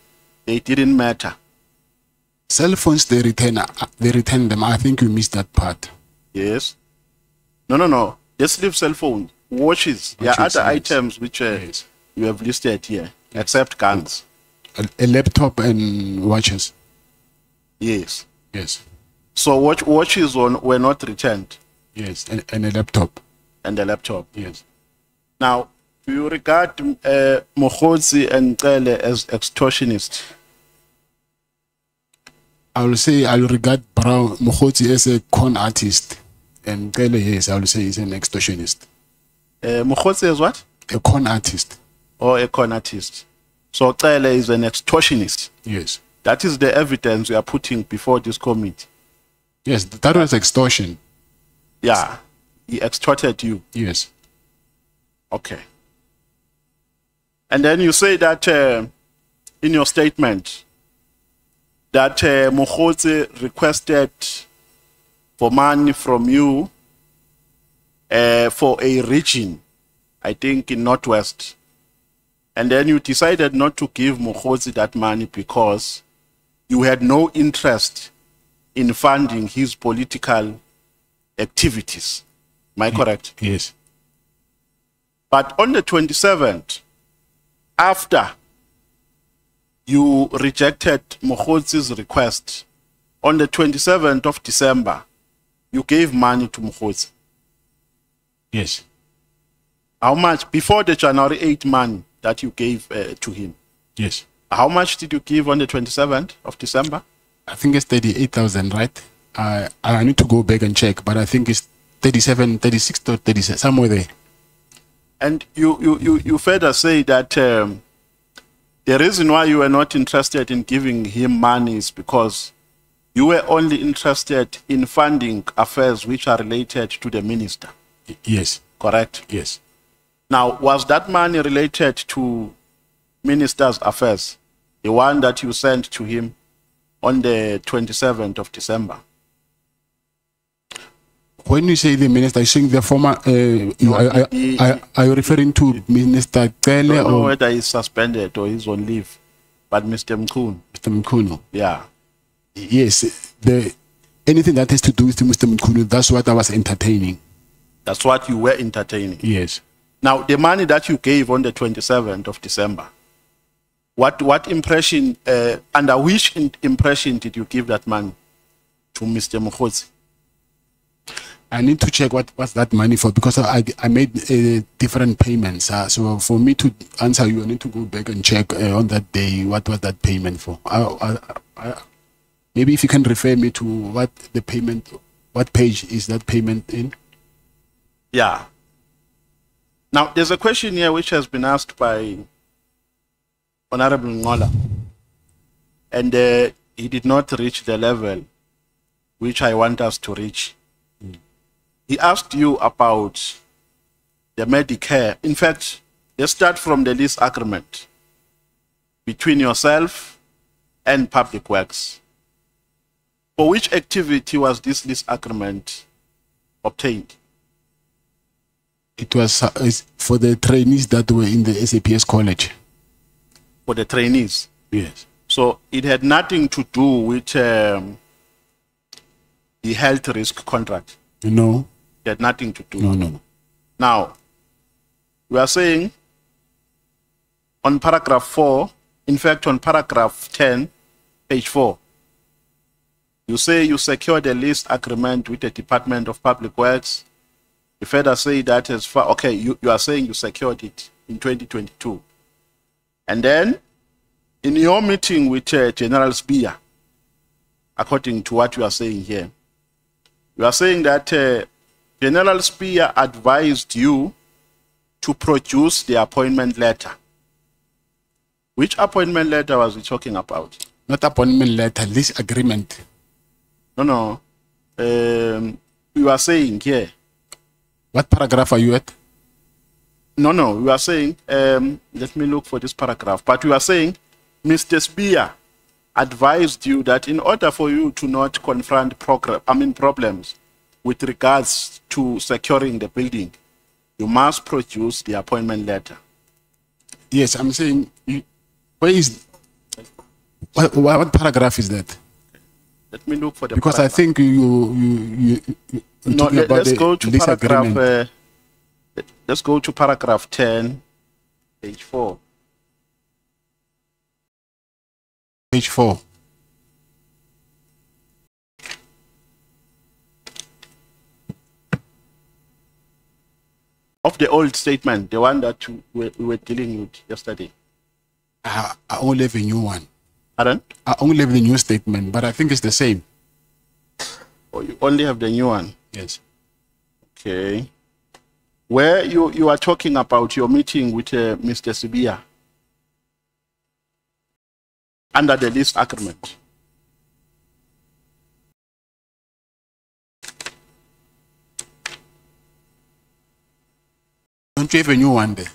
they didn't matter. Cell phones, they return them. I think you missed that part. Yes. No. Just leave cell phone. Watches. There are other items which yes, you have listed here, except guns. A laptop and watches. Yes. Yes. So watches were not returned? Yes, and a laptop. And a laptop? Yes. Now, do you regard Mokgotsi and Cele as extortionists? I will say I will regard Mokgotsi as a con artist. And Cele, yes, I will say he's an extortionist. Mokgotsi is what? A con artist. Or a con artist. So Cele is an extortionist? Yes. That is the evidence we are putting before this committee? Yes, that was extortion. Yeah, he extorted you? Yes. Okay. And then you say that in your statement that Mokgotsi requested for money from you for a region, I think in Northwest. And then you decided not to give Mokgotsi that money because you had no interest in funding his political activities. Am I correct? Yes. But on the 27th, after you rejected Mokgotsi's request, on the 27th of December, you gave money to Mokgotsi. Yes. How much? Before the January 8th money that you gave to him? Yes. How much did you give on the 27th of December? I think it's 38,000, right? I need to go back and check, but I think it's 37, 36 or 37, somewhere there. And you further say that the reason why you were not interested in giving him money is because you were only interested in funding affairs which are related to the minister. Yes. Correct? Yes. Now, was that money related to minister's affairs, the one that you sent to him on the 27th of December? When you say the minister, you're saying the former, are you referring to Minister Kele I don't know or whether he's suspended or he's on leave, but Mr. Mkhunu. Mr. Mkhunu? Yeah. Yes, anything that has to do with Mr. Mkhunu, that's what I was entertaining. That's what you were entertaining? Yes. Now, the money that you gave on the 27th of December, what impression, under which impression did you give that money to Mr. Mkhotsi? I need to check what was that money for, because I made different payments. So for me to answer you, I need to go back and check on that day what was that payment for. Maybe if you can refer me to what the payment, what page is that payment in? Yeah. Now, there's a question here which has been asked by Honorable Ngola, and he did not reach the level which I want us to reach. He asked you about the Medicare. In fact, let's start from the lease agreement between yourself and Public Works. For which activity was this lease agreement obtained? It was for the trainees that were in the SAPS college. For the trainees? Yes. So it had nothing to do with the health risk contract? No. It had nothing to do? No. Now, we are saying on paragraph 4, in fact on paragraph 10, page 4, you say you secured a lease agreement with the Department of Public Works. You further say that as far, okay, you are saying you secured it in 2022. And then, in your meeting with General Spear, according to what you are saying here, you are saying that General Spear advised you to produce the appointment letter. Which appointment letter was he talking about? Not appointment letter, lease agreement. No. You are saying here. What paragraph are you at? No. You are saying, let me look for this paragraph. But you are saying, Mr. Spear advised you that in order for you to not confront problems with regards to securing the building, you must produce the appointment letter. Yes, I'm saying, where is, what paragraph is that? Let me look for the because paragraph. I think you no, let's go to paragraph. Agreement. Let's go to paragraph 10, page 4. Page 4. Of the old statement, the one that we were dealing with yesterday. I only have a new one. Pardon? I only have the new statement, but I think it's the same. Oh, you only have the new one? Yes. Okay. Where you are talking about your meeting with Mr. Sibia under the lease agreement. Don't you have a new one there?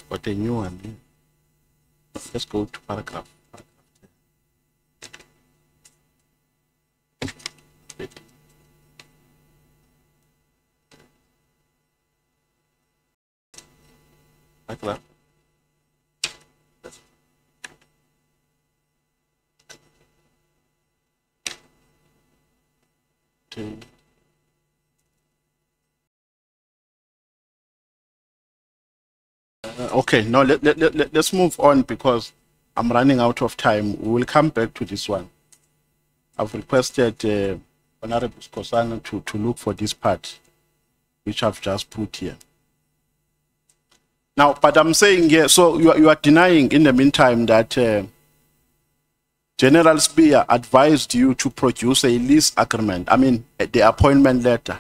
But a new one. Let's go to paragraph. Paragraph. Okay, now let's move on because I'm running out of time. We will come back to this one. I've requested Honorable Skosana to look for this part, which I've just put here. Now, but I'm saying here, so you are denying in the meantime that General Spear advised you to produce a lease agreement, I mean, the appointment letter,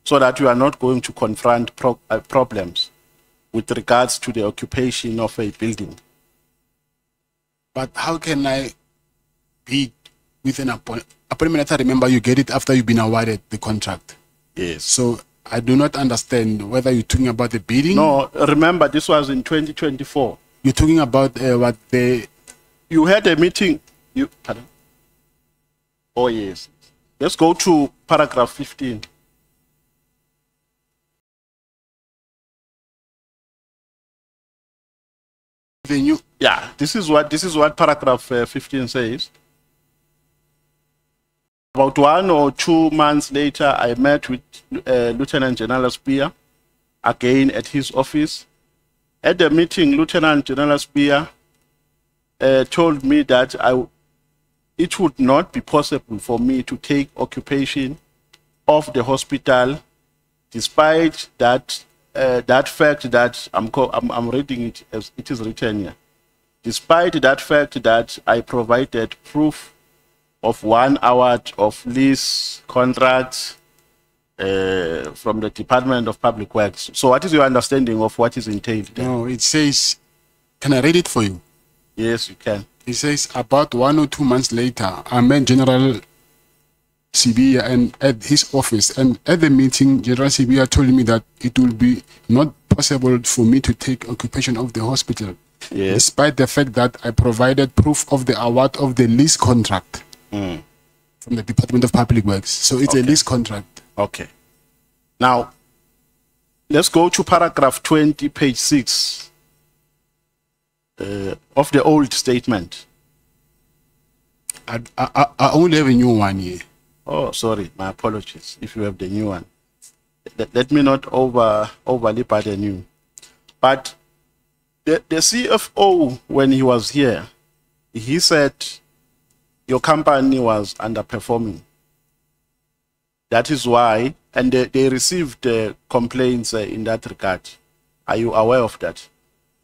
so that you are not going to confront problems with regards to the occupation of a building. But how can I be with an appointment letter? Remember, you get it after you've been awarded the contract. Yes. So I do not understand whether you're talking about the bidding. No, remember, this was in 2024. You're talking about what the... You had a meeting. Pardon? Oh, yes. Let's go to paragraph 15. Yeah, this is what paragraph 15 says. About 1 or 2 months later, I met with Lieutenant General Spear again at his office. At the meeting, Lieutenant General Spear told me that it would not be possible for me to take occupation of the hospital, despite that fact that I'm reading it as it is written here. Despite that fact that I provided proof of 1 hour of lease contract from the Department of Public Works. So what is your understanding of what is entailed there? No, it says, can I read it for you? Yes, you can. It says, about 1 or 2 months later, I met General Sibia and at his office, and at the meeting, General Sibia told me that it will be not possible for me to take occupation of the hospital, yes, despite the fact that I provided proof of the award of the lease contract from the Department of Public Works. So it's a lease contract. Okay. Now, let's go to paragraph 20, page 6 of the old statement. I only have a new one here. Oh, sorry, my apologies if you have the new one. Let me not overly burden you. But the CFO, when he was here, he said your company was underperforming. That is why, and they received complaints in that regard. Are you aware of that?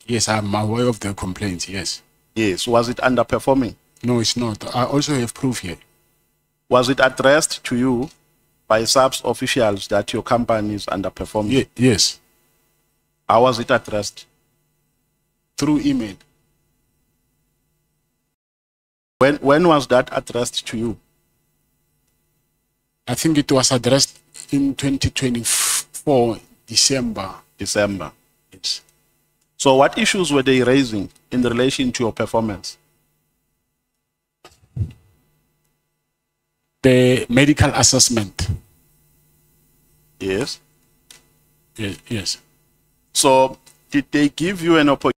Yes, I'm aware of the complaints, yes. Yes, was it underperforming? No, it's not. I also have proof here. Was it addressed to you by SAPS officials that your company is underperforming? Yes. How was it addressed? Through email. When was that addressed to you? I think it was addressed in 2024, December. December. Yes. So what issues were they raising in relation to your performance? The medical assessment. Yes. Yes. So did they give you an opportunity